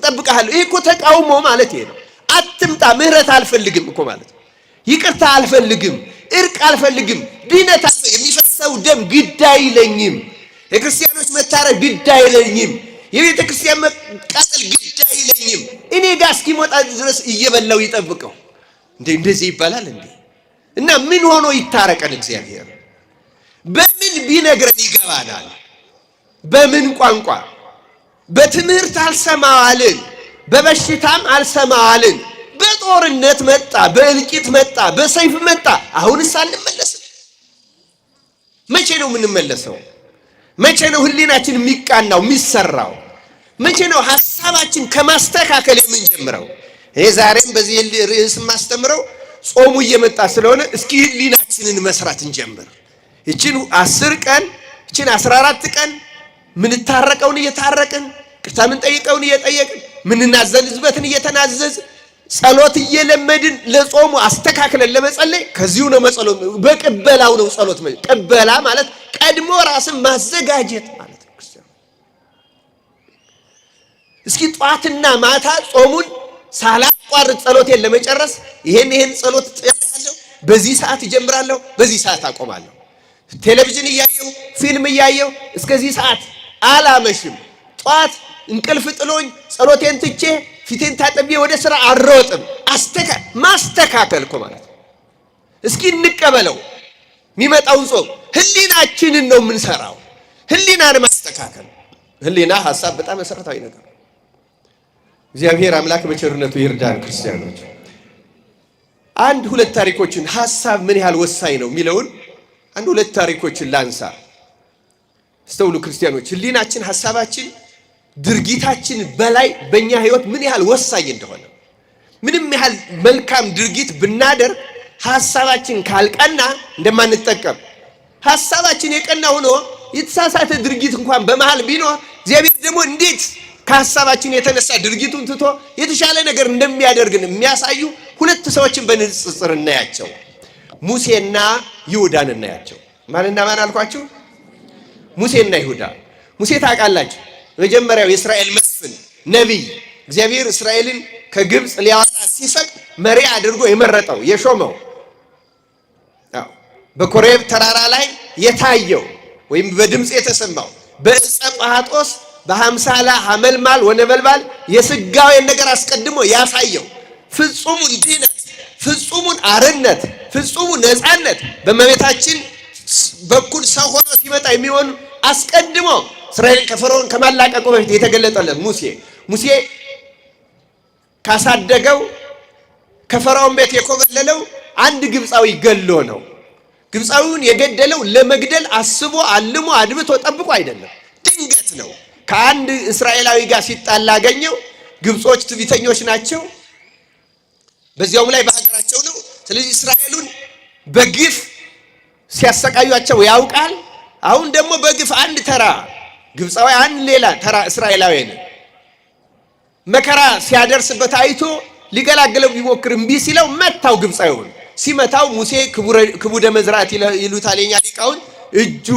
ጠብቀሃለሁ። ይሄ እኮ ተቃውሞ ማለት ይሄ ነው። አትምጣ፣ ምሕረት አልፈልግም እኮ ማለት ነው። ይቅርታ አልፈልግም፣ እርቅ አልፈልግም፣ ድነት የሚፈሰው ደም ግድ አይለኝም፣ የክርስቲያኖች መታረቅ ግድ አይለኝም፣ የቤተ ክርስቲያን መቃጠል ግድ አይለኝም። እኔ ጋር እስኪሞጣ ድረስ እየበላው ይጠብቀው። እንደዚህ ይባላል እንዴ? እና ምን ሆኖ ይታረቀን እግዚአብሔር? በምን ቢነግረን ይገባናል? በምን ቋንቋ? በትምህርት አልሰማዋልን፣ በበሽታም አልሰማዋልን። በጦርነት መጣ፣ በእልቂት መጣ፣ በሰይፍ መጣ። አሁንስ አንመለስም። መቼ ነው የምንመለሰው? መቼ ነው ህሊናችን የሚቃናው የሚሰራው? መቼ ነው ሐሳባችን ከማስተካከል የምንጀምረው? እኔ ዛሬም በዚህ ርዕስ ማስተምረው ጾሙ እየመጣ ስለሆነ እስኪ ህሊናችንን መስራት እንጀምር። ይችን 10 ቀን ይችን 14 ቀን ምንታረቀውን እየታረቅን፣ ቅርታ ምንጠይቀውን እየጠየቅን፣ ምንናዘዝበትን እየተናዘዝ፣ ጸሎት እየለመድን ለጾሙ አስተካክለን ለመጸለይ ከዚሁ ነው መጸሎት። በቅበላው ነው ጸሎት። ቅበላ ማለት ቀድሞ ራስን ማዘጋጀት ማለት ነው። እስኪ ጧትና ማታ ጾሙን ሳላቋርጥ ጸሎቴን ለመጨረስ ይሄን ጸሎት እጸልያለሁ፣ በዚህ ሰዓት እጀምራለሁ፣ በዚህ ሰዓት አቆማለሁ። ቴሌቪዥን እያየሁ ፊልም እያየሁ እስከዚህ ሰዓት አላመሽም። ጧት እንቅልፍ ጥሎኝ ጸሎቴን ትቼ ፊቴን ታጥቤ ወደ ስራ አልሮጥም። ማስተካከል እኮ ማለት ነው። እስኪ እንቀበለው የሚመጣውን ጾም። ህሊናችንን ነው የምንሰራው። ህሊናን ማስተካከል። ህሊና ሐሳብ በጣም መሰረታዊ ነገር ነው። እግዚአብሔር አምላክ በቸርነቱ ይርዳን። ክርስቲያኖች አንድ ሁለት ታሪኮችን ሐሳብ ምን ያህል ወሳኝ ነው የሚለውን አንድ ሁለት ታሪኮችን ላንሳ። አስተውሉ ክርስቲያኖች፣ ህሊናችን፣ ሐሳባችን፣ ድርጊታችን በላይ በእኛ ህይወት ምን ያህል ወሳኝ እንደሆነ። ምንም ያህል መልካም ድርጊት ብናደርግ ሐሳባችን ካልቀና እንደማንጠቀም፣ ሐሳባችን የቀና ሆኖ የተሳሳተ ድርጊት እንኳን በመሃል ቢኖር እግዚአብሔር ደግሞ እንዴት ከሐሳባችን የተነሳ ድርጊቱን ትቶ የተሻለ ነገር እንደሚያደርግን የሚያሳዩ ሁለት ሰዎችን በንጽጽር እናያቸው። ሙሴና ይሁዳን እናያቸው። ማንና ማን አልኳችሁ? ሙሴና ይሁዳ። ሙሴ ታውቃላችሁ፣ መጀመሪያው የእስራኤል መስፍን ነቢይ፣ እግዚአብሔር እስራኤልን ከግብፅ ሊያወጣ ሲፈቅድ መሪ አድርጎ የመረጠው የሾመው፣ በኮሬብ ተራራ ላይ የታየው ወይም በድምፅ የተሰማው፣ በዕፀ ጳጦስ በሐምሳላ ሐመልማል ወነበልባል የሥጋዌን ነገር አስቀድሞ ያሳየው፣ ፍጹሙን ድነት፣ ፍጹሙን አርነት፣ ፍጹሙን ነፃነት በእመቤታችን በኩል ሰው ሆኖ ሲመጣ የሚሆን አስቀድሞ እስራኤል ከፈርዖን ከማላቀቁ በፊት የተገለጠለት ሙሴ ካሳደገው ከፈርዖን ቤት የኮበለለው አንድ ግብፃዊ ገሎ ነው። ግብፃዊውን የገደለው ለመግደል አስቦ አልሞ አድብቶ ጠብቆ አይደለም፣ ድንገት ነው። ከአንድ እስራኤላዊ ጋር ሲጣላ አገኘው። ግብጾች ትዕቢተኞች ናቸው፣ በዚያውም ላይ በሀገራቸው ነው። ስለዚህ እስራኤሉን በግፍ ሲያሰቃዩቸው ያውቃል። አሁን ደግሞ በግፍ አንድ ተራ ግብፃዊ አንድ ሌላ ተራ እስራኤላዊን መከራ ሲያደርስበት አይቶ ሊገላግለው ቢሞክር እምቢ ሲለው መታው። ግብፃዊውን ሲመታው ሙሴ ክቡደ መዝራት ይሉታል የኛ ሊቃውን፣ እጁ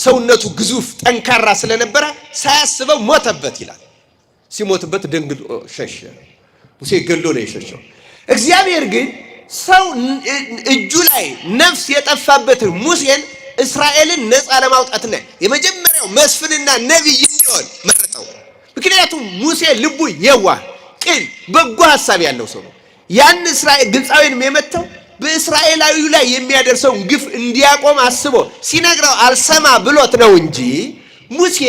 ሰውነቱ ግዙፍ ጠንካራ ስለነበረ ሳያስበው ሞተበት ይላል። ሲሞትበት ደንግጦ ሸሸ። ሙሴ ገሎ ነው የሸሸው። እግዚአብሔር ግን ሰው እጁ ላይ ነፍስ የጠፋበትን ሙሴን እስራኤልን ነፃ ለማውጣትና የመጀመሪያው መስፍንና ነቢይ እንዲሆን መረጠው። ምክንያቱም ሙሴ ልቡ የዋህ፣ ቅን፣ በጎ ሐሳብ ያለው ሰው ነው። ያን እስራኤል ግብፃዊንም የመተው በእስራኤላዊው ላይ የሚያደርሰውን ግፍ እንዲያቆም አስቦ ሲነግረው አልሰማ ብሎት ነው እንጂ ሙሴ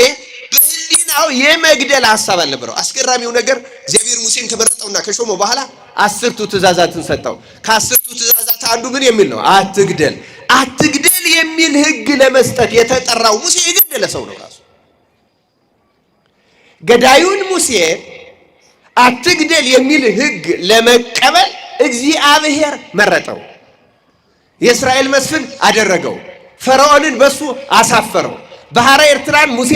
በህሊናው የመግደል ሐሳብ አልነበረው። አስገራሚው ነገር እግዚአብሔር ሙሴን ከመረጠውና ከሾመው በኋላ 10ቱ ትእዛዛትን ሰጠው። ከ10ቱ ትእዛዛት አንዱ ምን የሚል ነው? አትግደል። አትግደል የሚል ህግ ለመስጠት የተጠራው ሙሴ የገደለ ሰው ነው ራሱ። ገዳዩን ሙሴ አትግደል የሚል ህግ ለመቀበል እግዚአብሔር መረጠው። የእስራኤል መስፍን አደረገው። ፈርዖንን በሱ አሳፈረው። ባህረ ኤርትራን ሙሴ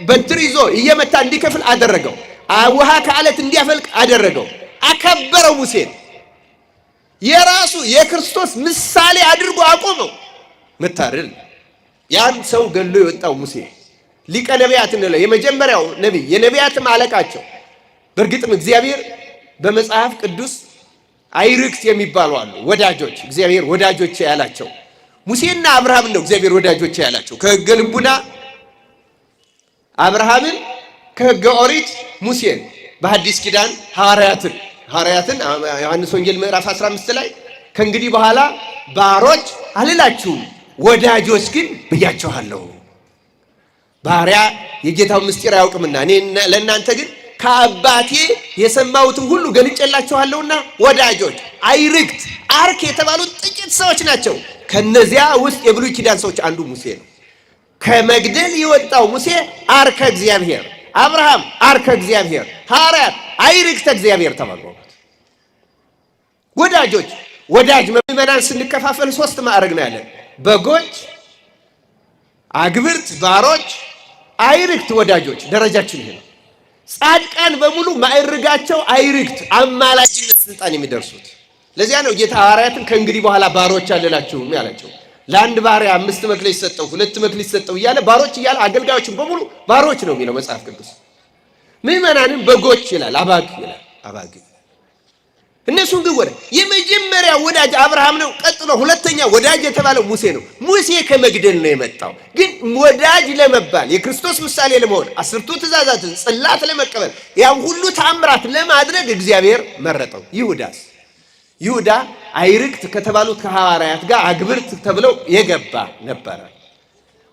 በትር ይዞ እየመታ እንዲከፍል አደረገው። ውሃ ከዓለት እንዲያፈልቅ አደረገው። አከበረው ሙሴን የራሱ የክርስቶስ ምሳሌ አድርጎ አቆመው። መታረል ያን ሰው ገሎ የወጣው ሙሴ ሊቀ ነቢያት እንለው የመጀመሪያው ነቢይ የነቢያትም አለቃቸው። በእርግጥም እግዚአብሔር በመጽሐፍ ቅዱስ አይርክት የሚባሉ አሉ ወዳጆች፣ እግዚአብሔር ወዳጆች ያላቸው ሙሴና አብርሃምን ነው። እግዚአብሔር ወዳጆች ያላቸው ከሕገ ልቡና አብርሃምን፣ ከሕገ ኦሪት ሙሴን፣ በሐዲስ ኪዳን ሐዋርያትን ዮሐንስ ወንጌል ምዕራፍ 15 ላይ ከእንግዲህ በኋላ ባሮች አልላችሁም ወዳጆች ግን ብያችኋለሁ። ባሪያ የጌታው ምስጢር አያውቅምና እኔ ለእናንተ ግን ከአባቴ የሰማሁትን ሁሉ ገልጬላችኋለሁና ወዳጆች። አይርክት አርክ የተባሉት ጥቂት ሰዎች ናቸው። ከነዚያ ውስጥ የብሉይ ኪዳን ሰዎች አንዱ ሙሴ ነው። ከመግደል የወጣው ሙሴ አርከ እግዚአብሔር፣ አብርሃም አርከ እግዚአብሔር፣ ሐዋርያት አይርክተ እግዚአብሔር ተባሉ። ወዳጆች ወዳጅ ምዕመናን ስንከፋፈል 3 ማዕረግ ነው ያለን። በጎች፣ አግብርት፣ ባሮች፣ አይርክት ወዳጆች። ደረጃችን ይሄ ነው። ጻድቃን በሙሉ ማዕረጋቸው አይርክት አማላጅነት ስልጣን የሚደርሱት። ለዚያ ነው ጌታ ሐዋርያትን ከእንግዲህ በኋላ ባሮች አልላችሁም ያላቸው። ለአንድ ባሪያ 5 መክሊት ሰጠው፣ 2 መክሊት ሰጠው እያለ ባሮች እያለ አገልጋዮችን በሙሉ ባሮች ነው የሚለው መጽሐፍ ቅዱስ። ምዕመናንን በጎች ይላል፣ አባግ ይላል፣ አባግ። እነሱን ግን ወደ የመጀመሪያ ወዳጅ አብርሃም ነው። ቀጥሎ ሁለተኛ ወዳጅ የተባለው ሙሴ ነው። ሙሴ ከመግደል ነው የመጣው። ግን ወዳጅ ለመባል የክርስቶስ ምሳሌ ለመሆን 10ቱ ትእዛዛትን ጽላት ለመቀበል ያን ሁሉ ተአምራት ለማድረግ እግዚአብሔር መረጠው። ይሁዳ አይርክት ከተባሉት ከሐዋርያት ጋር አግብርት ተብለው የገባ ነበረ።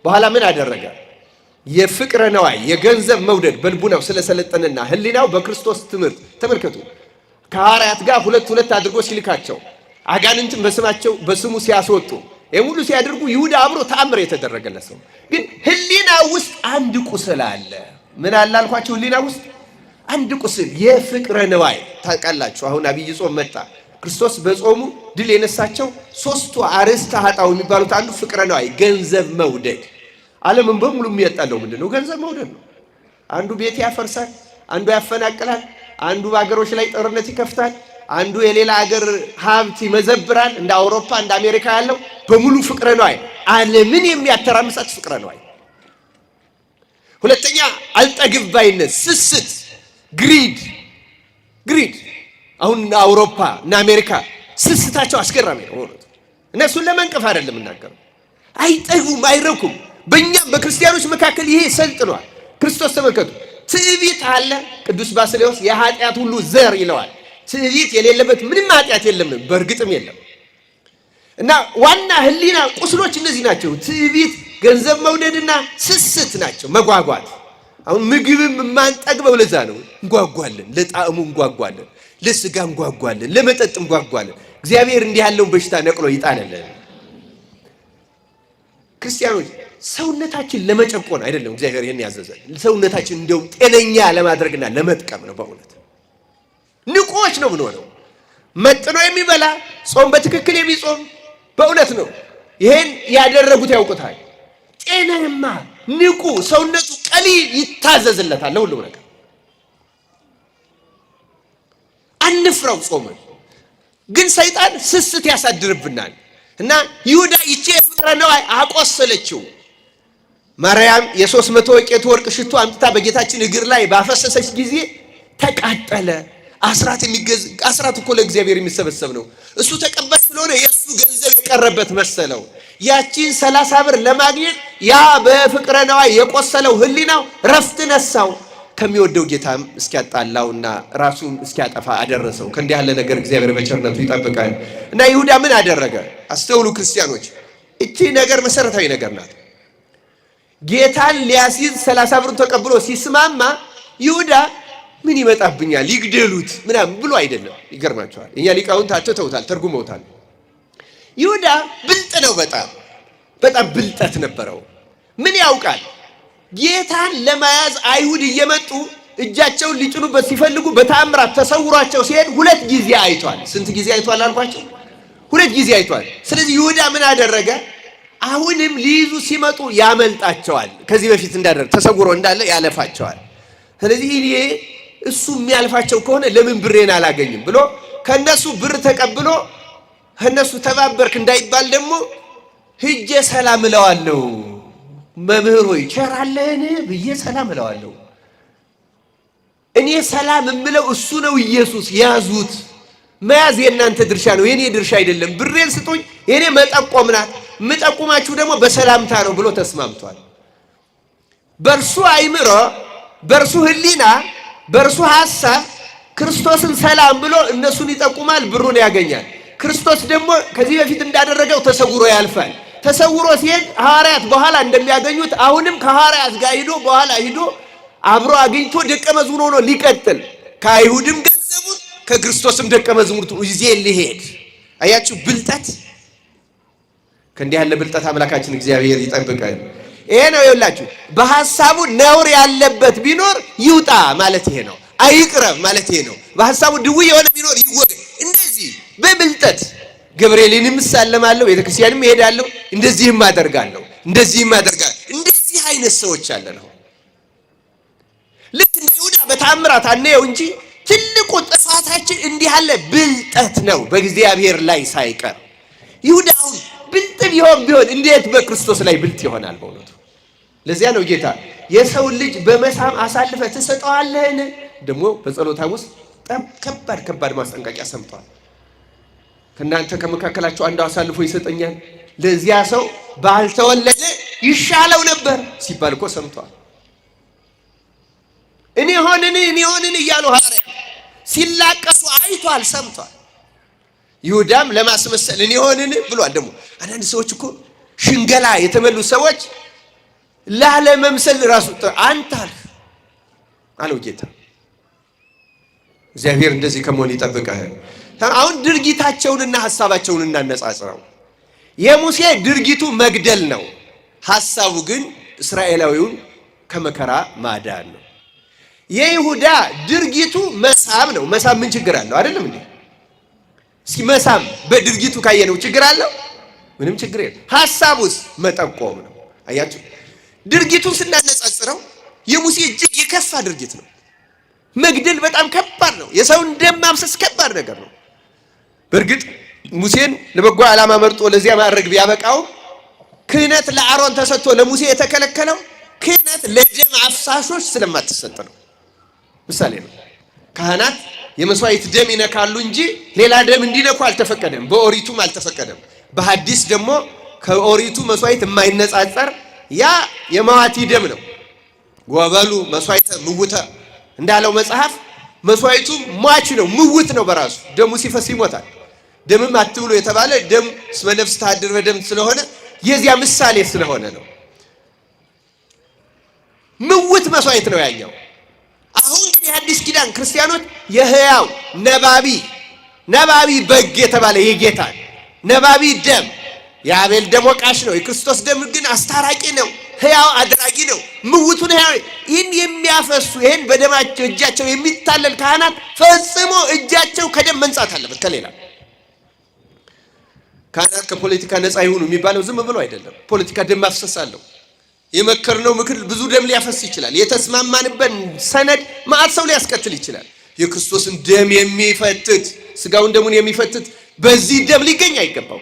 በኋላ ምን አደረገ? የፍቅረ ነዋይ የገንዘብ መውደድ በልቡናው ስለሰለጠነና ሕሊናው በክርስቶስ ትምህርት ተመልከቱ ከሐዋርያት ጋር 2 አድርጎ ሲልካቸው አጋንንትን በስማቸው በስሙ ሲያስወጡ የሙሉ ሲያደርጉ ይሁዳ አብሮ ተአምር የተደረገለት ሰው። ግን ሕሊና ውስጥ አንድ ቁስል አለ። ምን አለ አልኳቸው? ሕሊና ውስጥ አንድ ቁስል የፍቅረ ነዋይ። ታውቃላችሁ አሁን አብይ ጾም መጣ። ክርስቶስ በጾሙ ድል የነሳቸው 3ቱ አርዕስተ ኃጣውእ የሚባሉት አንዱ ፍቅረ ነዋይ ገንዘብ መውደድ። ዓለምን በሙሉ የሚያጣለው ምንድነው? ገንዘብ መውደድ ነው። አንዱ ቤት ያፈርሳል፣ አንዱ ያፈናቅላል፣ አንዱ በአገሮች ላይ ጦርነት ይከፍታል፣ አንዱ የሌላ ሀገር ሀብት ይመዘብራል። እንደ አውሮፓ እንደ አሜሪካ ያለው በሙሉ ፍቅረ ነዋይ፣ ዓለምን የሚያተራምሳት ፍቅረ ነዋይ። ሁለተኛ አልጠግብ ባይነት፣ ስስት፣ ግሪድ። አሁን አውሮፓ እና አሜሪካ ስስታቸው አስገራሚ ነው። እነሱን ለመንቀፍ አይደለም የምናገረው። አይጠግቡም፣ አይረኩም። በእኛም በክርስቲያኖች መካከል ይሄ ሰልጥኗል። ክርስቶስ ተመልከቱ፣ ትዕቢት አለ። ቅዱስ ባስልዮስ የኃጢአት ሁሉ ዘር ይለዋል። ትዕቢት የሌለበት ምንም ኃጢአት የለም፣ በእርግጥም የለም። እና ዋና ሕሊና ቁስሎች እነዚህ ናቸው። ትዕቢት፣ ገንዘብ መውደድና ስስት ናቸው። መጓጓት። አሁን ምግብም የማንጠግበው ለዛ ነው። እንጓጓለን፣ ለጣዕሙ እንጓጓለን፣ ለስጋ እንጓጓለን፣ ለመጠጥ እንጓጓለን። እግዚአብሔር እንዲህ ያለውን በሽታ ነቅሎ ይጣለልን። ክርስቲያኖች ሰውነታችን ለመጨቆን አይደለም እግዚአብሔር ይሄን ያዘዘን። ሰውነታችን እንደውም ጤነኛ ለማድረግና ለመጥቀም ነው። በእውነት ንቁዎች ነው የምንሆነው። መጥኖ የሚበላ ጾም በትክክል የሚጾም በእውነት ነው። ይሄን ያደረጉት ያውቁታል። ጤናማ ንቁ ሰውነቱ ቀሊል ይታዘዝለታል ለሁሉም ነገር። አንፍራው ጾምን። ግን ሰይጣን ስስት ያሳድርብናል እና ይሁዳ ይቼ ፍቅረ ነዋይ አቆሰለችው። ማርያም የ300 ወቄት ወርቅ ሽቶ አምጥታ በጌታችን እግር ላይ ባፈሰሰች ጊዜ ተቃጠለ። አስራት እኮ ለእግዚአብሔር የሚሰበሰብ ነው። እሱ ተቀባይ ስለሆነ የእሱ ገንዘብ የቀረበት መሰለው። ያቺን 30 ብር ለማግኘት ያ በፍቅረ ነዋይ የቆሰለው ሕሊናው ረፍት ነሳው። ከሚወደው ጌታም እስኪያጣላውና ራሱን እስኪያጠፋ አደረሰው። ከእንዲህ ያለ ነገር እግዚአብሔር በቸርነቱ ይጠብቃል። እና ይሁዳ ምን አደረገ? አስተውሉ ክርስቲያኖች፣ እቺ ነገር መሰረታዊ ነገር ናት። ጌታን ሊያስይዝ 30 ብሩን ተቀብሎ ሲስማማ ይሁዳ ምን ይመጣብኛል ይግደሉት ምናምን ብሎ አይደለም። ይገርማቸዋል። እኛ ሊቃውንት አትተውታል፣ ተርጉመውታል። ይሁዳ ብልጥ ነው። በጣም ብልጠት ነበረው። ምን ያውቃል? ጌታን ለመያዝ አይሁድ እየመጡ እጃቸውን ሊጭኑበት ሲፈልጉ በተአምራት ተሰውሯቸው ሲሄድ 2 ጊዜ አይቷል። ስንት ጊዜ አይቷል አልኳቸው? 2 ጊዜ አይቷል። ስለዚህ ይሁዳ ምን አደረገ? አሁንም ሊይዙ ሲመጡ ያመልጣቸዋል። ከዚህ በፊት እንዳደረገ ተሰውሮ እንዳለ ያለፋቸዋል። ስለዚህ እኔ እሱ የሚያልፋቸው ከሆነ ለምን ብሬን አላገኝም ብሎ ከነሱ ብር ተቀብሎ ከነሱ ተባበርክ እንዳይባል ደግሞ ሂጄ ሰላም እለዋለሁ። መምህር ሆይ ቸር አለህን ብዬ ሰላም እለዋለሁ። እኔ ሰላም የምለው እሱ ነው። ኢየሱስ ያዙት። መያዝ የእናንተ ድርሻ ነው፣ የኔ ድርሻ አይደለም። ብሬን ስጡኝ፣ የኔ መጠቆም ናት። የምጠቁማችሁ ደግሞ በሰላምታ ነው ብሎ ተስማምቷል። በእርሱ አይምሮ፣ በእርሱ ህሊና፣ በእርሱ ሐሳብ ክርስቶስን ሰላም ብሎ እነሱን ይጠቁማል፣ ብሩን ያገኛል። ክርስቶስ ደግሞ ከዚህ በፊት እንዳደረገው ተሰውሮ ያልፋል። ተሰውሮ ሲሄድ ሐዋርያት በኋላ እንደሚያገኙት አሁንም ከሐዋርያት ጋር ሂዶ በኋላ ሂዶ አብሮ አግኝቶ ደቀ መዝሙር ሆኖ ሊቀጥል ከአይሁድም ገንዘቡን ከክርስቶስም ደቀ መዝሙርቱ ይዜ ሊሄድ። አያችሁ ብልጠት። ከእንዲህ ያለ ብልጠት አምላካችን እግዚአብሔር ይጠብቀን። ይሄ ነው ይኸውላችሁ፣ በሐሳቡ ነውር ያለበት ቢኖር ይውጣ ማለት ይሄ ነው። አይቅረብ ማለት ይሄ ነው። በሐሳቡ ድውይ የሆነ ቢኖር ይወገድ። እንደዚህ በብልጠት ገብርኤልንም እሳለማለሁ፣ ቤተክርስቲያንም እሄዳለሁ፣ እንደዚህም አደርጋለሁ፣ እንደዚህም አደርጋለሁ። እንደዚህ አይነት ሰዎች አለ ነው። ልክ እንደ ይሁዳ በታምራት አንየው እንጂ ትልቁ ጥፋታችን እንዲህ ያለ ብልጠት ነው፣ በእግዚአብሔር ላይ ሳይቀር። ይሁዳውን ብልጥ ቢሆን እንዴት በክርስቶስ ላይ ብልጥ ይሆናል? በእውነቱ ለዚያ ነው ጌታ የሰው ልጅ በመሳም አሳልፈ ትሰጠዋለህን? ደግሞ በጸሎታ ውስጥ ከባድ ማስጠንቀቂያ ሰምቷል። ከእናንተ ከመካከላቸው አንዱ አሳልፎ ይሰጠኛል፣ ለዚያ ሰው ባልተወለደ ይሻለው ነበር ሲባል እኮ ሰምቷል። እኔ ሆንን እያሉ ሐዋርያ ሲላቀሱ አይቷል፣ ሰምቷል። ይሁዳም ለማስመሰል እኔ ሆንን ብሏል። ደግሞ አንዳንድ ሰዎች እኮ ሽንገላ የተመሉ ሰዎች ላለመምሰል ራሱ አንተ አለው ጌታ። እግዚአብሔር እንደዚህ ከመሆን ይጠብቀህ። አሁን ድርጊታቸውንና ሐሳባቸውን እናነጻጽረው። የሙሴ ድርጊቱ መግደል ነው፣ ሐሳቡ ግን እስራኤላዊውን ከመከራ ማዳን ነው። የይሁዳ ድርጊቱ መሳም ነው። መሳም ምን ችግር አለው? አይደለም እንዴ? እስኪ መሳም በድርጊቱ ካየነው ችግር አለው? ምንም ችግር የለም። ሐሳቡስ መጠቆም ነው። አያችሁ፣ ድርጊቱን ስናነጻጽረው የሙሴ እጅግ የከፋ ድርጊት ነው። መግደል በጣም ከባድ ነው። የሰውን ደም ማፍሰስ ከባድ ነገር ነው። በእርግጥ ሙሴን ለበጎ ዓላማ መርጦ ለዚያ ማድረግ ቢያበቃው ክህነት ለአሮን ተሰጥቶ ለሙሴ የተከለከለው ክህነት ለደም አፍሳሾች ስለማትሰጥ ነው። ምሳሌ ነው። ካህናት የመስዋዕት ደም ይነካሉ እንጂ ሌላ ደም እንዲነኩ አልተፈቀደም። በኦሪቱም አልተፈቀደም። በሐዲስ ደግሞ ከኦሪቱ መስዋዕት የማይነጻጸር ያ የመዋቲ ደም ነው። ወበሉ መስዋዕተ ምውተ እንዳለው መጽሐፍ መስዋዕቱ ሟች ነው፣ ምውት ነው በራሱ ደሙ ሲፈስ ይሞታል። ደምም አትብሉ የተባለ ደም እስመ ነፍስ ተሃድር በደም ስለሆነ የዚያ ምሳሌ ስለሆነ ነው። ምውት መስዋዕት ነው ያኛው። አሁን ግን የአዲስ ኪዳን ክርስቲያኖች የሕያው ነባቢ በግ የተባለ የጌታ ነባቢ ደም የአቤል ደም ወቃሽ ነው። የክርስቶስ ደም ግን አስታራቂ ነው፣ ሕያው አድራጊ ነው። ምውቱን ሕያው ይህን የሚያፈሱ ይህን በደማቸው እጃቸው የሚታለል ካህናት ፈጽሞ እጃቸው ከደም መንጻት አለበት። ከሌላ ካህናት ከፖለቲካ ነፃ ይሁኑ የሚባለው ዝም ብሎ አይደለም። ፖለቲካ ደም ማፍሰስ አለው። የመከርነው ምክር ብዙ ደም ሊያፈስ ይችላል። የተስማማንበት ሰነድ መዓት ሰው ሊያስከትል ይችላል። የክርስቶስን ደም የሚፈትት ስጋውን ደሙን የሚፈትት በዚህ ደም ሊገኝ አይገባው።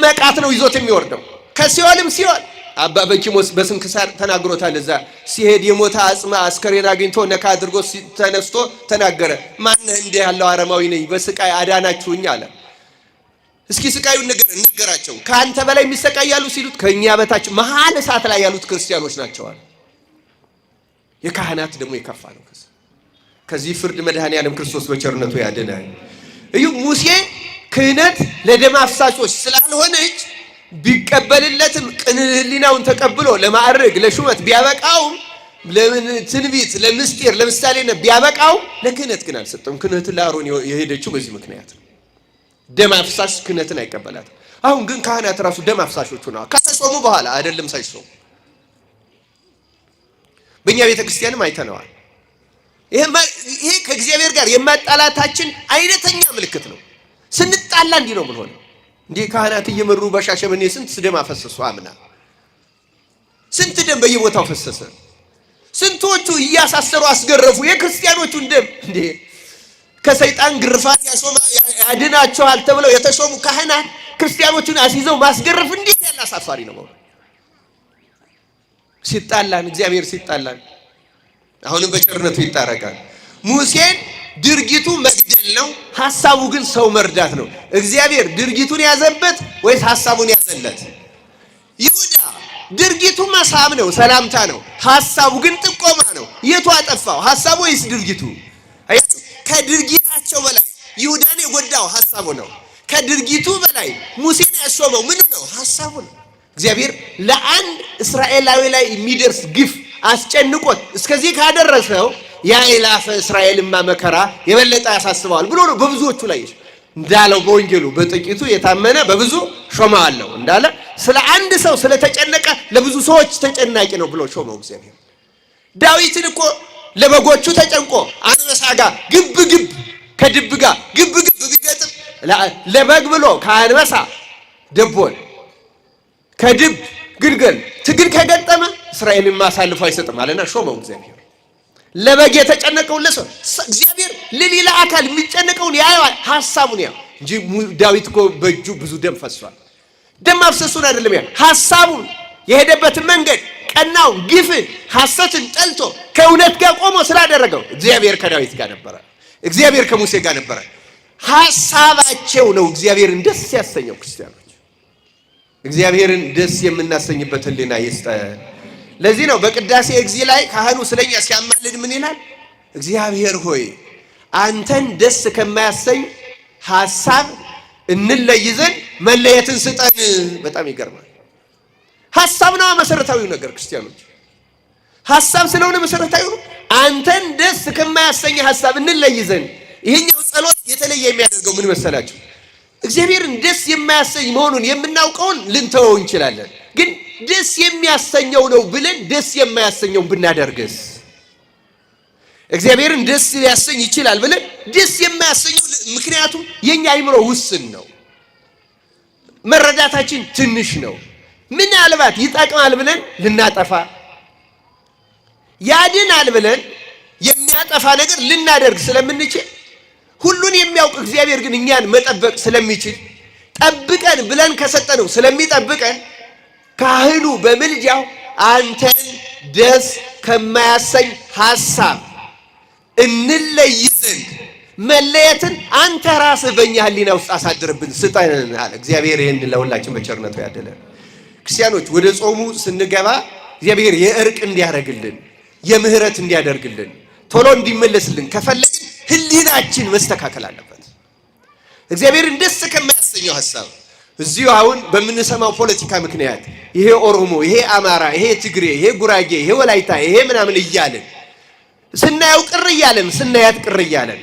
መቃት ነው ይዞት የሚወርደው ከሲኦልም ሲኦል። አባ በኪሞስ በስንክሳር ተናግሮታል። እዛ ሲሄድ የሞተ አጽማ አስከሬን አግኝቶ ነካ አድርጎ ተነስቶ ተናገረ። ማነህ እንዲህ ያለው አረማዊ ነኝ በስቃይ አዳናችሁኝ አለ። እስኪ ስቃዩን ነገራቸው። ከአንተ በላይ የሚሰቃያሉ ሲሉት ከኛ በታች መሀል እሳት ላይ ያሉት ክርስቲያኖች ናቸው አለ። የካህናት ደግሞ የከፋ ነው። ከዚህ ፍርድ መድኃኔዓለም ክርስቶስ በቸርነቱ ያድናል። እዩ ሙሴ ክህነት ለደም አፍሳሾች ስላልሆነች ቢቀበልለትም ቅን ሕሊናውን ተቀብሎ ለማዕረግ ለሹመት ቢያበቃውም ለትንቢት ለምስጢር ለምሳሌነት ቢያበቃው ለክህነት ግን አልሰጠም። ክህነትን ለአሮን የሄደችው በዚህ ምክንያት ነው። ደም አፍሳሽ ክህነትን አይቀበላት። አሁን ግን ካህናት ራሱ ደም አፍሳሾቹ ነው ከተሾሙ በኋላ አይደለም ሳይሾሙ። በእኛ ቤተክርስቲያንም አይተነዋል። ይሄ ከእግዚአብሔር ጋር የማጣላታችን አይነተኛ ምልክት ነው። ስንጣላ እንዲህ ነው ምን ሆነ? እንዲህ ካህናት እየመሩ በሻሸመኔ ስንት ደም አፈሰሱ። አምና ስንት ደም በየቦታው ፈሰሰ። ስንቶቹ እያሳሰሩ አስገረፉ። የክርስቲያኖቹ ደም እንዴ ከሰይጣን ግርፋት ያድናቸዋል ተብለው የተሾሙ ካህናት ክርስቲያኖቹን አስይዘው ማስገረፍ እንዴት ያለ አሳፋሪ ነው። ሲጣላን እግዚአብሔር ሲጣላን አሁንም በቸርነቱ ይታረቃል። ሙሴን ድርጊቱ መግደል ነው፣ ሐሳቡ ግን ሰው መርዳት ነው። እግዚአብሔር ድርጊቱን ያዘበት ወይስ ሐሳቡን ያዘለት? ይሁዳ ድርጊቱ መሳም ነው፣ ሰላምታ ነው። ሐሳቡ ግን ጥቆማ ነው። የቱ አጠፋው? ሐሳቡ ወይስ ድርጊቱ? አያችሁ፣ ከድርጊታቸው በላይ ይሁዳን የጎዳው ሐሳቡ ነው። ከድርጊቱ በላይ ሙሴን ያሾመው ምን ነው? ሐሳቡ ነው። እግዚአብሔር ለአንድ እስራኤላዊ ላይ የሚደርስ ግፍ አስጨንቆት እስከዚህ ካደረሰው የአእላፈ እስራኤልማ መከራ የበለጠ ያሳስበዋል ብሎ ነው በብዙዎቹ ላይ እንዳለው በወንጌሉ በጥቂቱ የታመነ በብዙ ሾመዋለሁ እንዳለ ስለ አንድ ሰው ስለተጨነቀ ለብዙ ሰዎች ተጨናቂ ነው ብሎ ሾመው እግዚአብሔር። ዳዊትን እኮ ለበጎቹ ተጨንቆ አንበሳ ጋር ግብ ግብ ከድብ ጋር ግብ ግብ ቢገጥም ለበግ ብሎ ከአንበሳ ደቦል ከድብ ግልገል ትግል ከገጠመ እስራኤልን ማሳልፎ አይሰጥም አለና ሾመው እግዚአብሔር። ለበግ የተጨነቀውን ለሰው እግዚአብሔር ለሌላ አካል የሚጨነቀውን ያየዋል፣ ሐሳቡን ያው እንጂ ዳዊት እኮ በእጁ ብዙ ደም ፈሷል። ደም ማፍሰሱን አይደለም ያ ሐሳቡን የሄደበትን መንገድ ቀናውን ግፍን ሐሰትን ጠልቶ ከእውነት ጋር ቆሞ ስላደረገው እግዚአብሔር ከዳዊት ጋር ነበረ። እግዚአብሔር ከሙሴ ጋር ነበረ። ሐሳባቸው ነው እግዚአብሔርን ደስ ያሰኘው። ክርስቲያኖች እግዚአብሔርን ደስ የምናሰኝበት ሕሊና ይስጠን። ለዚህ ነው በቅዳሴ እግዚእ ላይ ካህኑ ስለኛ ሲያማልድ ምን ይላል? እግዚአብሔር ሆይ አንተን ደስ ከማያሰኝ ሐሳብ እንለይ ዘንድ መለየትን ስጠን። በጣም ይገርማል። ሐሳብ ነው መሰረታዊው ነገር ክርስቲያኖች። ሐሳብ ስለሆነ መሰረታዊው አንተን ደስ ከማያሰኝ ሐሳብ እንለይ ዘንድ። ይሄኛው ጸሎት የተለየ የሚያደርገው ምን መሰላችሁ? እግዚአብሔርን ደስ የማያሰኝ መሆኑን የምናውቀውን ልንተወው እንችላለን። ግን ደስ የሚያሰኘው ነው ብለን ደስ የማያሰኘውን ብናደርግስ? እግዚአብሔርን ደስ ሊያሰኝ ይችላል ብለን ደስ የማያሰኘው ምክንያቱም የኛ አይምሮ ውስን ነው፣ መረዳታችን ትንሽ ነው። ምናልባት ይጠቅማል ብለን ልናጠፋ፣ ያድናል ብለን የሚያጠፋ ነገር ልናደርግ ስለምንችል ሁሉን የሚያውቅ እግዚአብሔር ግን እኛን መጠበቅ ስለሚችል ጠብቀን ብለን ከሰጠነው ስለሚጠብቀን ካህኑ በምልጃው አንተን ደስ ከማያሰኝ ሐሳብ እንለይ ዘንድ መለየትን አንተ ራስህ በእኛ ሕሊና ውስጥ አሳድርብን ስጠን አለ እግዚአብሔር። ይህን ለሁላችን በቸርነቱ ያደለን። ክርስቲያኖች ወደ ጾሙ ስንገባ እግዚአብሔር የእርቅ እንዲያደርግልን የምህረት እንዲያደርግልን ቶሎ እንዲመለስልን ከፈለግን ሕሊናችን መስተካከል አለበት። እግዚአብሔርን ደስ ከማያሰኘው ሐሳብ እዚሁ አሁን በምንሰማው ፖለቲካ ምክንያት ይሄ ኦሮሞ፣ ይሄ አማራ፣ ይሄ ትግሬ፣ ይሄ ጉራጌ፣ ይሄ ወላይታ፣ ይሄ ምናምን እያለን ስናየው ቅር እያለን ስናያት ቅር እያለን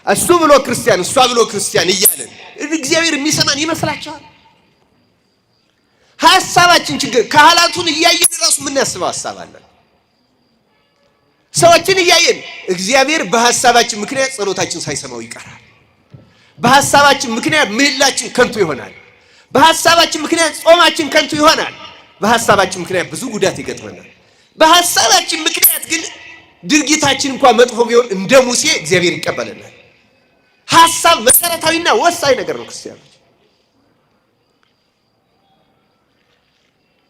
እሱ ብሎ ክርስቲያን እሷ ብሎ ክርስቲያን እያለን እግዚአብሔር የሚሰማን ይመስላችኋል? ሐሳባችን ችግር ካህላቱን እያየን ራሱ የምናስበው ሐሳብ አለን። ሰዎችን እያየን እግዚአብሔር በሐሳባችን ምክንያት ጸሎታችን ሳይሰማው ይቀራል። በሐሳባችን ምክንያት ምህላችን ከንቱ ይሆናል። በሐሳባችን ምክንያት ጾማችን ከንቱ ይሆናል። በሐሳባችን ምክንያት ብዙ ጉዳት ይገጥመናል። በሐሳባችን ምክንያት ግን ድርጊታችን እንኳን መጥፎ ቢሆን እንደ ሙሴ እግዚአብሔር ይቀበለናል። ሐሳብ መሰረታዊና ወሳኝ ነገር ነው። ክርስቲያኖች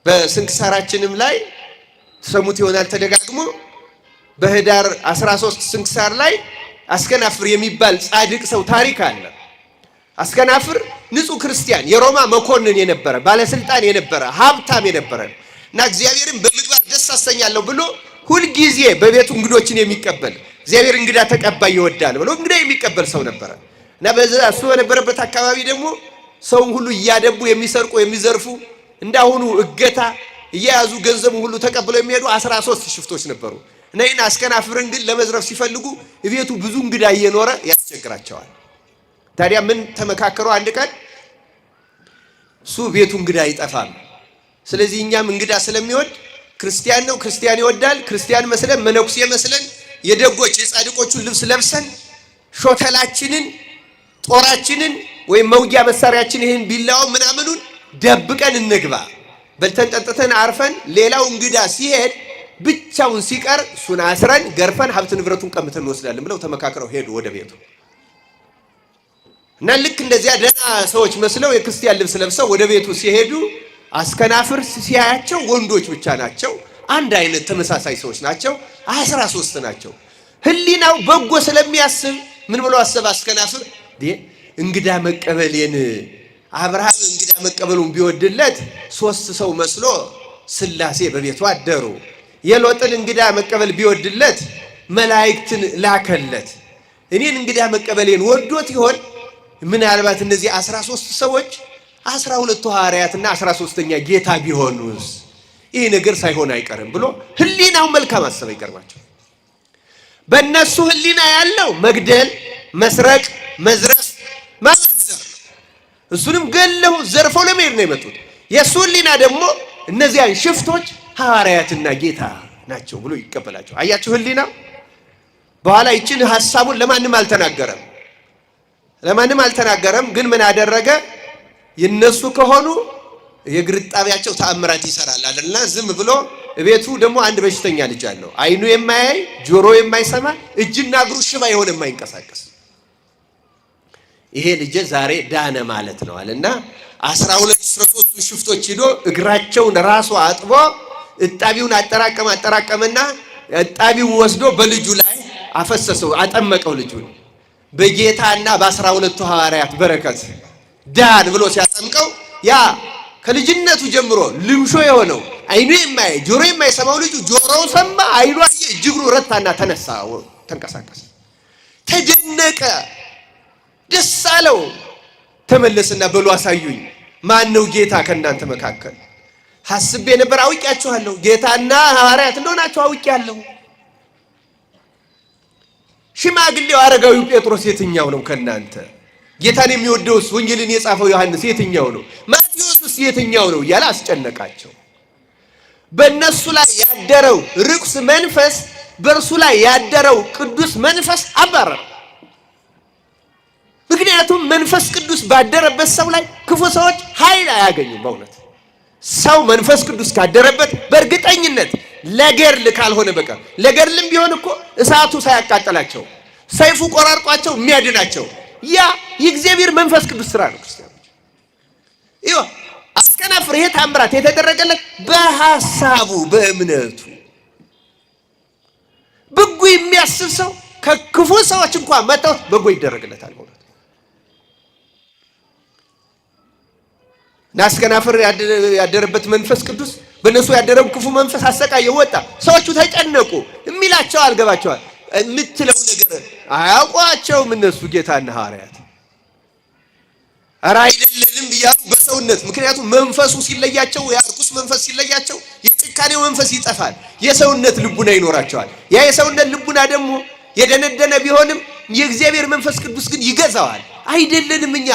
በስንክሳራችንም ላይ ሰሙት ይሆናል ተደጋግሞ በህዳር 13 ስንክሳር ላይ አስከናፍር የሚባል ጻድቅ ሰው ታሪክ አለ። አስከናፍር ንጹህ ክርስቲያን የሮማ መኮንን የነበረ ባለስልጣን የነበረ ሀብታም የነበረ እና እግዚአብሔርን በምግባር ደስ አሰኛለሁ ብሎ ሁልጊዜ በቤቱ እንግዶችን የሚቀበል እግዚአብሔር እንግዳ ተቀባይ ይወዳል ብሎ እንግዳ የሚቀበል ሰው ነበረ እና በዛ እሱ በነበረበት አካባቢ ደግሞ ሰውን ሁሉ እያደቡ የሚሰርቁ የሚዘርፉ እንዳሁኑ እገታ እያያዙ ገንዘቡን ሁሉ ተቀብለው የሚሄዱ 13 ሽፍቶች ነበሩ። እና ይህን አስከናፍርን ግን ለመዝረፍ ሲፈልጉ ቤቱ ብዙ እንግዳ እየኖረ ያስቸግራቸዋል። ታዲያ ምን ተመካከሩ? አንድ ቀን እሱ ቤቱ እንግዳ አይጠፋም፣ ስለዚህ እኛም እንግዳ ስለሚወድ ክርስቲያን ነው፣ ክርስቲያን ይወዳል፣ ክርስቲያን መስለን መነኩሴ መስለን የደጎች የጻድቆቹን ልብስ ለብሰን ሾተላችንን ጦራችንን ወይም መውጊያ መሳሪያችን ይህን ቢላው ምናምኑን ደብቀን እንግባ፣ በልተን ጠጥተን አርፈን ሌላው እንግዳ ሲሄድ ብቻውን ሲቀር እሱን አስረን ገርፈን ሀብት ንብረቱን ቀምተን እንወስዳለን ብለው ተመካክረው ሄዱ ወደ ቤቱ። እና ልክ እንደዚያ ደህና ሰዎች መስለው የክርስቲያን ልብስ ለብሰው ወደ ቤቱ ሲሄዱ አስከናፍር ሲያያቸው ወንዶች ብቻ ናቸው። አንድ አይነት ተመሳሳይ ሰዎች ናቸው። 13 ናቸው። ህሊናው በጎ ስለሚያስብ ምን ብሎ አሰብ አስከናፍር እንግዳ መቀበሌን አብርሃም እንግዳ መቀበሉን ቢወድለት 3 ሰው መስሎ ስላሴ በቤቱ አደሩ። የሎጥን እንግዳ መቀበል ቢወድለት መላእክትን ላከለት። እኔን እንግዳ መቀበሌን ወዶት ይሆን? ምናልባት እነዚህ 13 ሰዎች 12 ሐዋርያትና 13ኛ ጌታ ቢሆኑስ? ይህ ነገር ሳይሆን አይቀርም ብሎ ህሊናው መልካም አሰበ። ይቀርባቸው በእነሱ ህሊና ያለው መግደል፣ መስረቅ፣ መዝረፍ፣ ማመንዘር፣ እሱንም ገለው ዘርፈው ለመሄድ ነው የመጡት። የእሱ ህሊና ደግሞ እነዚያን ሽፍቶች ሐዋርያትና ጌታ ናቸው ብሎ ይቀበላቸው። አያችሁ ህሊናው። በኋላ ይችን ሐሳቡን ለማንም አልተናገረም። ግን ምን አደረገ? የነሱ ከሆኑ የግርጣቢያቸው ተአምራት ይሰራል አይደልና ዝም ብሎ ቤቱ ደግሞ አንድ በሽተኛ ልጅ አለው። አይኑ የማያይ ጆሮ የማይሰማ እጅና እግሩ ሽባ የሆነ የማይንቀሳቀስ ይሄ ልጅ ዛሬ ዳነ ማለት ነው አለና 13 ሽፍቶች ሄዶ እግራቸውን ራሱ አጥቦ እጣቢውን አጠራቀመና እጣቢውን ወስዶ በልጁ ላይ አፈሰሰው፣ አጠመቀው። ልጁን በጌታና በ12 ሐዋርያት በረከት ዳን ብሎ ሲያጠምቀው ያ ከልጅነቱ ጀምሮ ልምሾ የሆነው አይኑ የማያይ ጆሮ የማይሰማው ልጁ ጆሮው ሰማ፣ አይኑ አየ፣ እግሩ ረታና ተነሳ፣ ተንቀሳቀሰ፣ ተደነቀ፣ ደስ አለው። ተመለስና በሉ አሳዩኝ፣ ማን ነው ጌታ ከእናንተ መካከል? ሐስቤ ነበር፣ አውቄያችኋለሁ። ጌታና ሐዋርያት እንደሆናችሁ አውቄያለሁ። ሽማግሌው አረጋዊው ጴጥሮስ የትኛው ነው ከእናንተ? ጌታን የሚወደውስ ወንጌልን የጻፈው ዮሐንስ የትኛው ነው? ማቴዎስስ የትኛው ነው? እያለ አስጨነቃቸው። በእነሱ ላይ ያደረው ርኩስ መንፈስ በእርሱ ላይ ያደረው ቅዱስ መንፈስ አባረረ። ምክንያቱም መንፈስ ቅዱስ ባደረበት ሰው ላይ ክፉ ሰዎች ኃይል አያገኙም። በእውነት ሰው መንፈስ ቅዱስ ካደረበት በእርግጠኝነት ለገድል ካልሆነ በቀር ለገድልም ቢሆን እኮ እሳቱ ሳያቃጠላቸው ሰይፉ ቆራርጧቸው የሚያድናቸው ያ የእግዚአብሔር መንፈስ ቅዱስ ስራ ነው። ክርስቲያኖች ይኸው አስከናፍር ይሄ ታምራት የተደረገለት በሐሳቡ በእምነቱ በጎ የሚያስብ ሰው ከክፉ ሰዎች እንኳን መተው በጎ ይደረግለታል። ማለት አስከናፍር ያደረበት መንፈስ ቅዱስ በእነሱ ያደረው ክፉ መንፈስ አሰቃየ፣ ወጣ። ሰዎቹ ተጨነቁ። የሚላቸው አልገባቸዋል። የምትለው ነገር አያውቋቸውም። እነሱ ጌታና ሐዋርያት ኧረ አይደለንም ብያሉ በሰውነት ምክንያቱም መንፈሱ ሲለያቸው የርኩስ መንፈስ ሲለያቸው የጭካኔው መንፈስ ይጠፋል፣ የሰውነት ልቡና ይኖራቸዋል። ያ የሰውነት ልቡና ደግሞ የደነደነ ቢሆንም የእግዚአብሔር መንፈስ ቅዱስ ግን ይገዛዋል። አይደለንም እኛ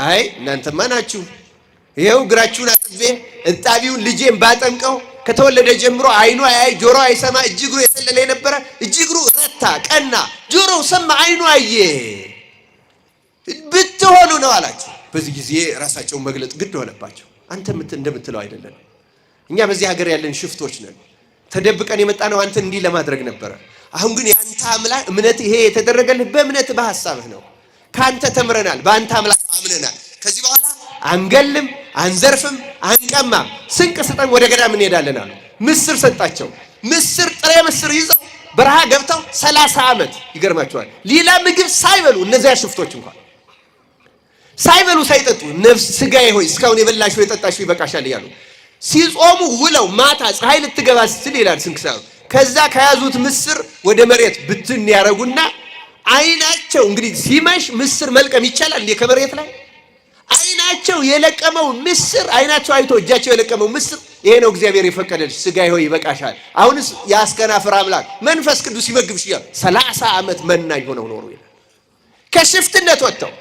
አይ እናንተማ ናችሁ። ይኸው እግራችሁን አጥቤ እጣቢውን ልጄን ባጠምቀው ከተወለደ ጀምሮ አይኑ አያይ ጆሮ አይሰማ እጅግሩ የሰለለ የነበረ እጅግሩ ረታ፣ ቀና፣ ጆሮው ሰማ፣ አይኑ አየ ብትሆኑ ነው አላቸው። በዚህ ጊዜ ራሳቸውን መግለጥ ግድ ሆነባቸው። አንተ እንደምትለው አይደለም። እኛ በዚህ ሀገር ያለን ሽፍቶች ነን። ተደብቀን የመጣ ነው አንተ እንዲህ ለማድረግ ነበረ። አሁን ግን ያንተ አምላክ እምነት ይሄ የተደረገልህ በእምነት በሐሳብህ ነው። ካንተ ተምረናል፣ በአንተ አምላክ አምነናል። ከዚህ በኋላ አንገልም፣ አንዘርፍም፣ አንቀማም። ስንቅ ስጠን ወደ ገዳም እንሄዳለን አሉ። ምስር ሰጣቸው። ምስር ጥሬ ምስር ይዘው በረሃ ገብተው 30 ዓመት ይገርማቸዋል። ሌላ ምግብ ሳይበሉ እነዚያ ሽፍቶች እንኳን ሳይበሉ ሳይጠጡ ነፍስ ስጋዬ ሆይ እስካሁን የበላሽው የጠጣሽው ይበቃሻል እያሉ ሲጾሙ ውለው ማታ ፀሐይ ልትገባ ስትል ይላል ስንክሳሩ ከዛ ከያዙት ምስር ወደ መሬት ብትን ያረጉና አይናቸው እንግዲህ ሲመሽ ምስር መልቀም ይቻላል እንዴ ከመሬት ላይ? አይናቸው የለቀመው ምስር አይናቸው አይቶ እጃቸው የለቀመው ምስር ይሄ ነው እግዚአብሔር የፈቀደልሽ ስጋዬ ሆይ ይበቃሻል። አሁንስ የአስከናፍር አምላክ መንፈስ ቅዱስ ይመግብሽ ይላል። 30 ዓመት መናኝ ሆነው ኖሩ ይላል። ከሽፍትነት ወጥተው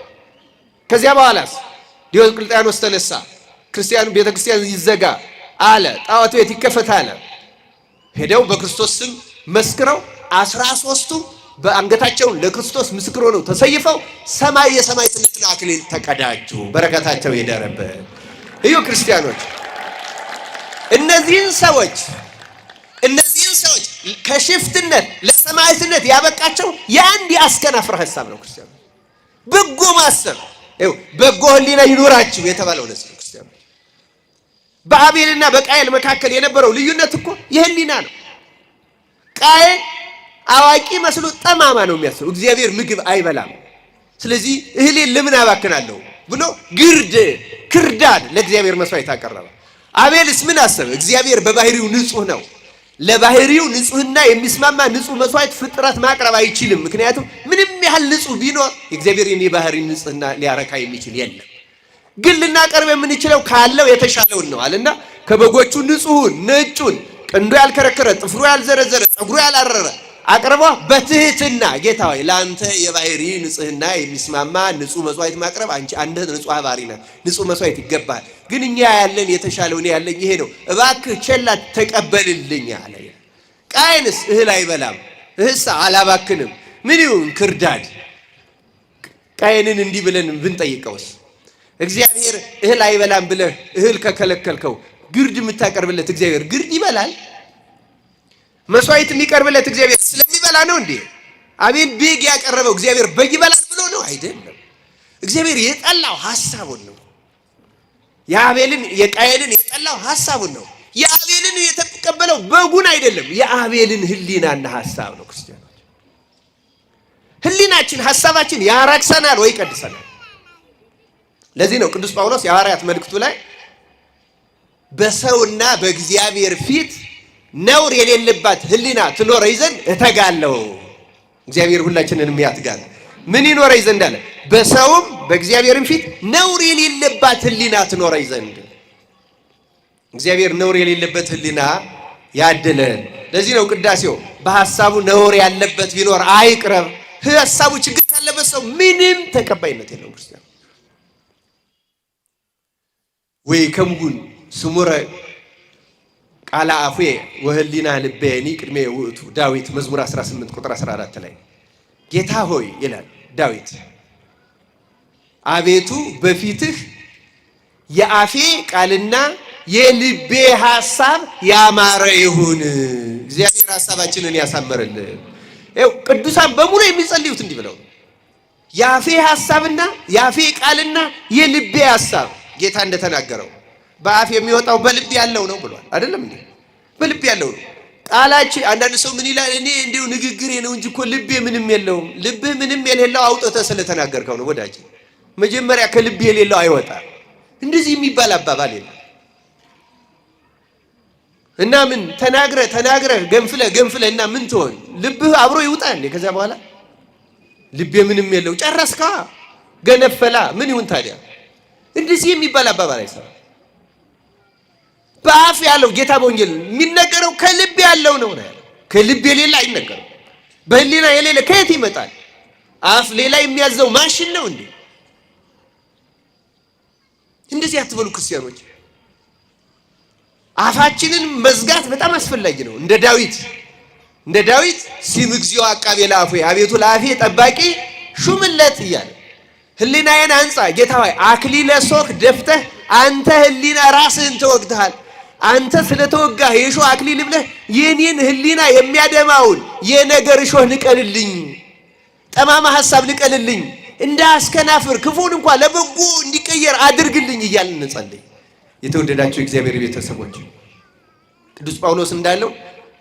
ከዚያ በኋላስ ዲዮቅልጥያኖስ ተነሳ። ክርስቲያኑ ቤተክርስቲያን ይዘጋ አለ፣ ጣዖት ቤት ይከፈት አለ። ሄደው በክርስቶስ ስም መስክረው 13ቱ በአንገታቸው ለክርስቶስ ምስክር ሆነው ተሰይፈው ሰማይ የሰማዕትነትን አክሊል ተቀዳጁ። በረከታቸው ይደረብን። እዩ ክርስቲያኖች፣ እነዚህን ሰዎች እነዚህን ሰዎች ከሽፍትነት ለሰማዕትነት ያበቃቸው የአንድ የአስከናፍር ሐሳብ ነው። ክርስቲያኑ በጎ ማሰብ በጎ ሕሊና ይኖራችሁ የተባለው ለዚህ ነው። ክርስቲያኑ በአቤልና በቃየል መካከል የነበረው ልዩነት እኮ የሕሊና ነው። ቃየል አዋቂ መስሎ ጠማማ ነው የሚያስበው። እግዚአብሔር ምግብ አይበላም፣ ስለዚህ እህሌን ለምን አባክናለሁ ብሎ ክርዳድ ለእግዚአብሔር መስዋዕት አቀረበ። አቤልስ ምን አሰበ? እግዚአብሔር በባህሪው ንጹህ ነው። ለባህሪው ንጹህና የሚስማማ ንጹህ መስዋዕት ፍጥረት ማቅረብ አይችልም። ምክንያቱም ምንም ያህል ንጹህ ቢኖር የእግዚአብሔርን የባህሪ ንጽህና ሊያረካ የሚችል የለም። ግን ልናቀርብ የምንችለው ካለው የተሻለውን ነው አለና ከበጎቹ ንጹሁን፣ ነጩን፣ ቀንዱ ያልከረከረ፣ ጥፍሩ ያልዘረዘረ፣ ፀጉሩ ያላረረ አቅርቦ በትህትና ጌታ ሆይ ለአንተ የባህሪ ንጽህና የሚስማማ ንጹህ መስዋዕት ማቅረብ አንተ ንጹህ ባህሪ ነህ፣ ንጹህ መስዋዕት ይገባል። ግን እኛ ያለን የተሻለው እኔ ያለኝ ይሄ ነው፣ እባክህ ቸላ ተቀበልልኝ አለ። ቃየንስ እህል አይበላም፣ እህሳ አላባክንም፣ ምን ይሁን ክርዳድ። ቃየንን እንዲህ ብለን ብንጠይቀውስ እግዚአብሔር እህል አይበላም ብለህ እህል ከከለከልከው ግርድ የምታቀርብለት እግዚአብሔር ግርድ ይበላል? መስዋዕት የሚቀርብለት እግዚአብሔር ስለሚበላ ነው እንዴ? አቤል በግ ያቀረበው እግዚአብሔር በግ ይበላል ብሎ ነው? አይደለም። እግዚአብሔር የጠላው ሐሳቡን ነው። የቃየልን የጠላው ሐሳቡን ነው። የአቤልን የተቀበለው በጉን አይደለም፣ የአቤልን ሕሊናና ሐሳብ ነው። ክርስቲያኖች ሕሊናችን ሐሳባችን ያራክሰናል ወይ ይቀድሰናል? ለዚህ ነው ቅዱስ ጳውሎስ የሐዋርያት መልእክቱ ላይ በሰውና በእግዚአብሔር ፊት ነውር የሌለባት ሕሊና ትኖረኝ ዘንድ እተጋለሁ። እግዚአብሔር ሁላችንንም ያትጋል። ምን ይኖረኝ ዘንድ አለ? በሰውም በእግዚአብሔርም ፊት ነውር የሌለባት ሕሊና ትኖረኝ ዘንድ። እግዚአብሔር ነውር የሌለበት ሕሊና ያድለን። ለዚህ ነው ቅዳሴው በሐሳቡ ነውር ያለበት ቢኖር አይቅረብ። ሐሳቡ ችግር ካለበት ሰው ምንም ተቀባይነት የለውም። ክርስቲያን ወይ ከምጉን ስሙረ ቃለ አፉየ ወህሊና ልቤኒ ቅድሜ ውእቱ። ዳዊት መዝሙር 18 ቁጥር 14 ላይ ጌታ ሆይ ይላል ዳዊት፣ አቤቱ በፊትህ የአፌ ቃልና የልቤ ሐሳብ ያማረ ይሁን። እግዚአብሔር ሐሳባችንን ያሳምርልን። ቅዱሳን በሙሉ የሚጸልዩት እንዲህ ብለው የአፌ ሐሳብና የአፌ ቃልና የልቤ ሐሳብ ጌታ እንደተናገረው በአፍ የሚወጣው በልብ ያለው ነው ብሏል። አይደለም እንዴ? በልብ ያለው ነው ቃላችን። አንዳንድ ሰው ምን ይላል? እኔ እንዲሁ ንግግሬ ነው እንጂ እኮ ልቤ ምንም የለውም። ልብህ ምንም የሌለው አውጥተህ ስለተናገርከው ነው ወዳጅ። መጀመሪያ ከልብ የሌለው አይወጣም። እንደዚህ የሚባል አባባል የለም። እና ምን ተናግረህ ገንፍለህ እና ምን ትሆን? ልብህ አብሮ ይውጣ እንዴ? ከዛ በኋላ ልቤ ምንም የለው ጨረስካ፣ ገነፈላ። ምን ይሁን ታዲያ? እንደዚህ የሚባል አባባል አይሰራም። በአፍ ያለው ጌታ በወንጌል የሚነገረው ከልብ ያለው ነው ያለው። ከልብ የሌለ አይነገርም። በሕሊና የሌለ ከየት ይመጣል? አፍ ሌላ የሚያዘው ማሽን ነው እንዴ? እንደዚህ አትበሉ ክርስቲያኖች። አፋችንን መዝጋት በጣም አስፈላጊ ነው። እንደ ዳዊት ሲም እግዚኦ አቃቤ ለአፉ፣ አቤቱ ለአፌ ጠባቂ ሹምለት እያለ ሕሊናዬን አንጻ ጌታ ሆይ አክሊለ ሦክ ደፍተህ አንተ ሕሊና ራስህን ተወግተሃል። አንተ ስለተወጋህ የእሾህ አክሊል ብለህ የኔን ሕሊና የሚያደማውን የነገር እሾህ ንቀልልኝ፣ ጠማማ ሐሳብ ንቀልልኝ፣ እንደ አስከናፍር ክፉን እንኳን ለበጎ እንዲቀየር አድርግልኝ እያልን እንጸልይ። የተወደዳቸው እግዚአብሔር ቤተሰቦች ቅዱስ ጳውሎስ እንዳለው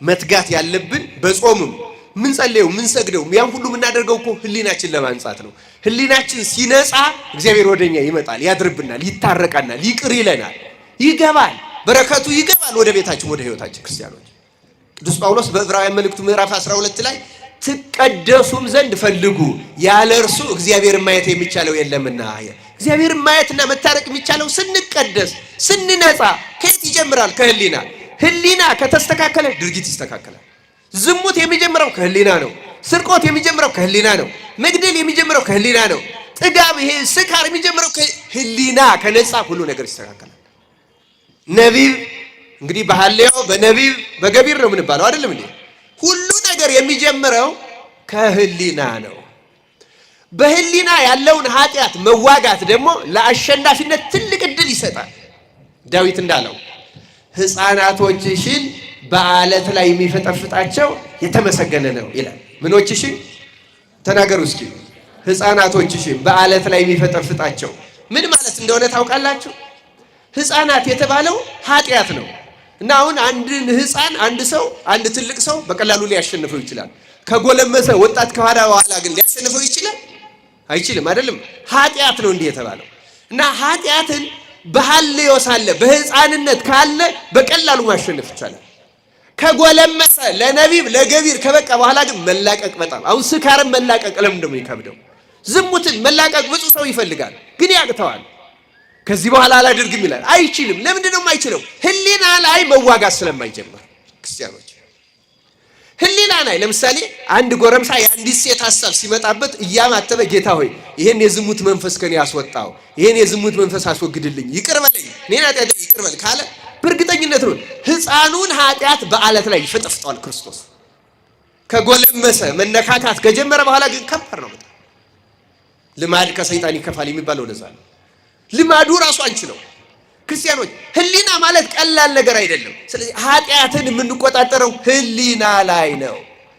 መትጋት ያለብን በጾምም ምን ጸልየው ምን ሰግደው ያን ሁሉ የምናደርገው እኮ ሕሊናችን ለማንጻት ነው። ሕሊናችን ሲነጻ እግዚአብሔር ወደኛ ይመጣል፣ ያድርብናል፣ ይታረቀናል፣ ይቅር ይለናል፣ ይገባል፣ በረከቱ ይገባል ወደ ቤታችን፣ ወደ ሕይወታችን። ክርስቲያኖች ቅዱስ ጳውሎስ በዕብራውያን መልእክቱ ምዕራፍ 12 ላይ ትቀደሱም ዘንድ ፈልጉ፣ ያለ እርሱ እግዚአብሔርን ማየት የሚቻለው የለምና። እግዚአብሔርን ማየትና መታረቅ የሚቻለው ስንቀደስ፣ ስንነጻ። ከየት ይጀምራል? ከሕሊና። ሕሊና ከተስተካከለ ድርጊት ይስተካከላል። ዝሙት የሚጀምረው ከሕሊና ነው። ስርቆት የሚጀምረው ከሕሊና ነው። መግደል የሚጀምረው ከሕሊና ነው። ጥጋብ፣ ይሄ ስካር የሚጀምረው ከሕሊና ከነጻ ሁሉ ነገር ይስተካከላል። ነቢብ እንግዲህ በሐሌው በነቢብ በገቢር ነው የምንባለው አይደለም እንዴ? ሁሉ ነገር የሚጀምረው ከሕሊና ነው። በሕሊና ያለውን ኃጢአት መዋጋት ደግሞ ለአሸናፊነት ትልቅ ዕድል ይሰጣል። ዳዊት እንዳለው ሕፃናቶችሽን በአለት ላይ የሚፈጠፍጣቸው የተመሰገነ ነው ይላል። ምኖችሽን ተናገሩ እስኪ። ሕፃናቶችሽን በአለት ላይ የሚፈጠፍጣቸው ምን ማለት እንደሆነ ታውቃላችሁ? ሕፃናት የተባለው ኃጢአት ነው እና አሁን አንድን ሕፃን አንድ ትልቅ ሰው በቀላሉ ሊያሸንፈው ይችላል። ከጎለመሰ ወጣት ከኋላ ግን ሊያሸንፈው ይችላል? አይችልም። አይደለም? ኃጢአት ነው እንዲህ የተባለው እና ኃጢአትን በሐልዮ ሳለ በሕፃንነት ካለ በቀላሉ ማሸነፍ ይቻላል። ከጎለመሰ ለነቢብ ለገቢር ከበቃ በኋላ ግን መላቀቅ በጣም አሁን ስካርን መላቀቅ ለምን ደሞ ይከብደው? ዝሙትን መላቀቅ ብዙ ሰው ይፈልጋል ግን ያቅተዋል። ከዚህ በኋላ አላደርግም ይላል። አይችልም። ለምንድን ነው የማይችለው? ህሊና ላይ መዋጋት ስለማይጀምር። ክርስቲያኖች ህሊና ላይ ለምሳሌ አንድ ጎረምሳ የአንዲት ሴት ሐሳብ ሲመጣበት እያማተበ ጌታ ሆይ ይሄን የዝሙት መንፈስ ከኔ ያስወጣው፣ ይሄን የዝሙት መንፈስ አስወግድልኝ፣ ይቅር በለኝ፣ እኔን ኃጢአት ይቅር በል ካለ በእርግጠኝነት ነው ሕፃኑን ኃጢአት በአለት ላይ ይፈጠፍጠዋል ክርስቶስ። ከጎለመሰ መነካካት ከጀመረ በኋላ ግን ከባድ ነው። ልማድ ከሰይጣን ይከፋል የሚባለው ለዛ ነው። ልማዱ ራሱ አንችለው። ክርስቲያኖች ህሊና ማለት ቀላል ነገር አይደለም። ስለዚህ ኃጢአትን የምንቆጣጠረው ህሊና ላይ ነው፣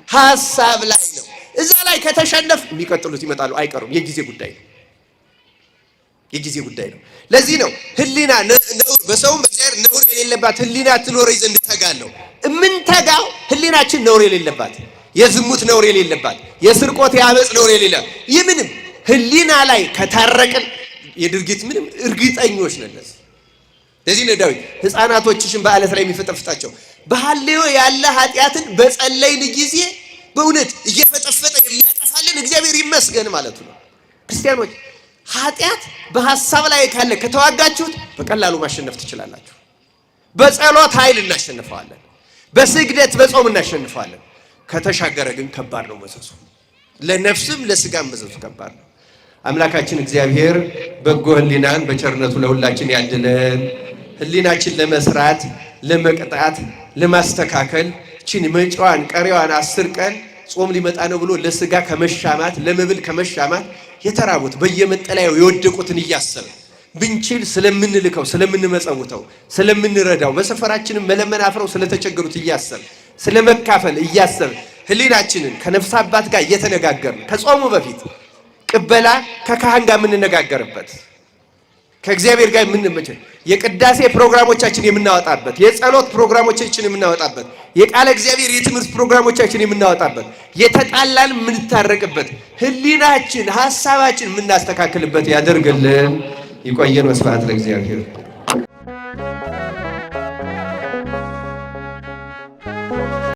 ሐሳብ ላይ ነው። እዛ ላይ ከተሸነፍ የሚቀጥሉት ይመጣሉ፣ አይቀሩም። የጊዜ ጉዳይ ነው፣ የጊዜ ጉዳይ ነው። ለዚህ ነው ህሊና ነውር በሰውም በእግዚአብሔር ነውር የሌለባት ህሊና ትኖረኝ ዘንድ እተጋለሁ። የምንተጋው ህሊናችን ነውር የሌለባት፣ የዝሙት ነውር የሌለባት፣ የስርቆት የአመፅ ነውር የሌለባት ይምንም ህሊና ላይ ከታረቅን የድርጊት ምንም እርግጠኞች ነን። ለዚህ ነው ዳዊት ሕፃናቶችሽን በአለት ላይ የሚፈጠፍጣቸው። በሐልዮ ያለ ኃጢአትን በጸለይን ጊዜ በእውነት እየፈጠፈጠ የሚያጠፋልን እግዚአብሔር ይመስገን ማለቱ ነው። ክርስቲያኖች ኃጢአት በሐሳብ ላይ ካለ ከተዋጋችሁት በቀላሉ ማሸነፍ ትችላላችሁ። በጸሎት ኃይል እናሸንፈዋለን፣ በስግደት በጾም እናሸንፈዋለን። ከተሻገረ ግን ከባድ ነው መዘዙ፣ ለነፍስም ለስጋም መዘዙ ከባድ ነው። አምላካችን እግዚአብሔር በጎ ህሊናን በቸርነቱ ለሁላችን ያድለን። ህሊናችን ለመስራት ለመቅጣት ለማስተካከል ችን መጫዋን ቀሪዋን 10 ቀን ጾም ሊመጣ ነው ብሎ ለስጋ ከመሻማት ለመብል ከመሻማት የተራቡት በየመጠለያው የወደቁትን እያሰብ ብንችል ስለምንልከው ስለምንመጸውተው ስለምንረዳው በሰፈራችንም መለመን አፍረው ስለተቸገሩት እያሰብ ስለመካፈል እያሰብ ህሊናችንን ከነፍስ አባት ጋር እየተነጋገርን ከጾሙ በፊት ቅበላ ከካህን ጋር የምንነጋገርበት ከእግዚአብሔር ጋር የምንመቸን የቅዳሴ ፕሮግራሞቻችን የምናወጣበት የጸሎት ፕሮግራሞቻችን የምናወጣበት የቃለ እግዚአብሔር የትምህርት ፕሮግራሞቻችን የምናወጣበት የተጣላን የምንታረቅበት ህሊናችን ሐሳባችን የምናስተካክልበት ያደርግልን። ይቆየን። ወስብሐት ለእግዚአብሔር።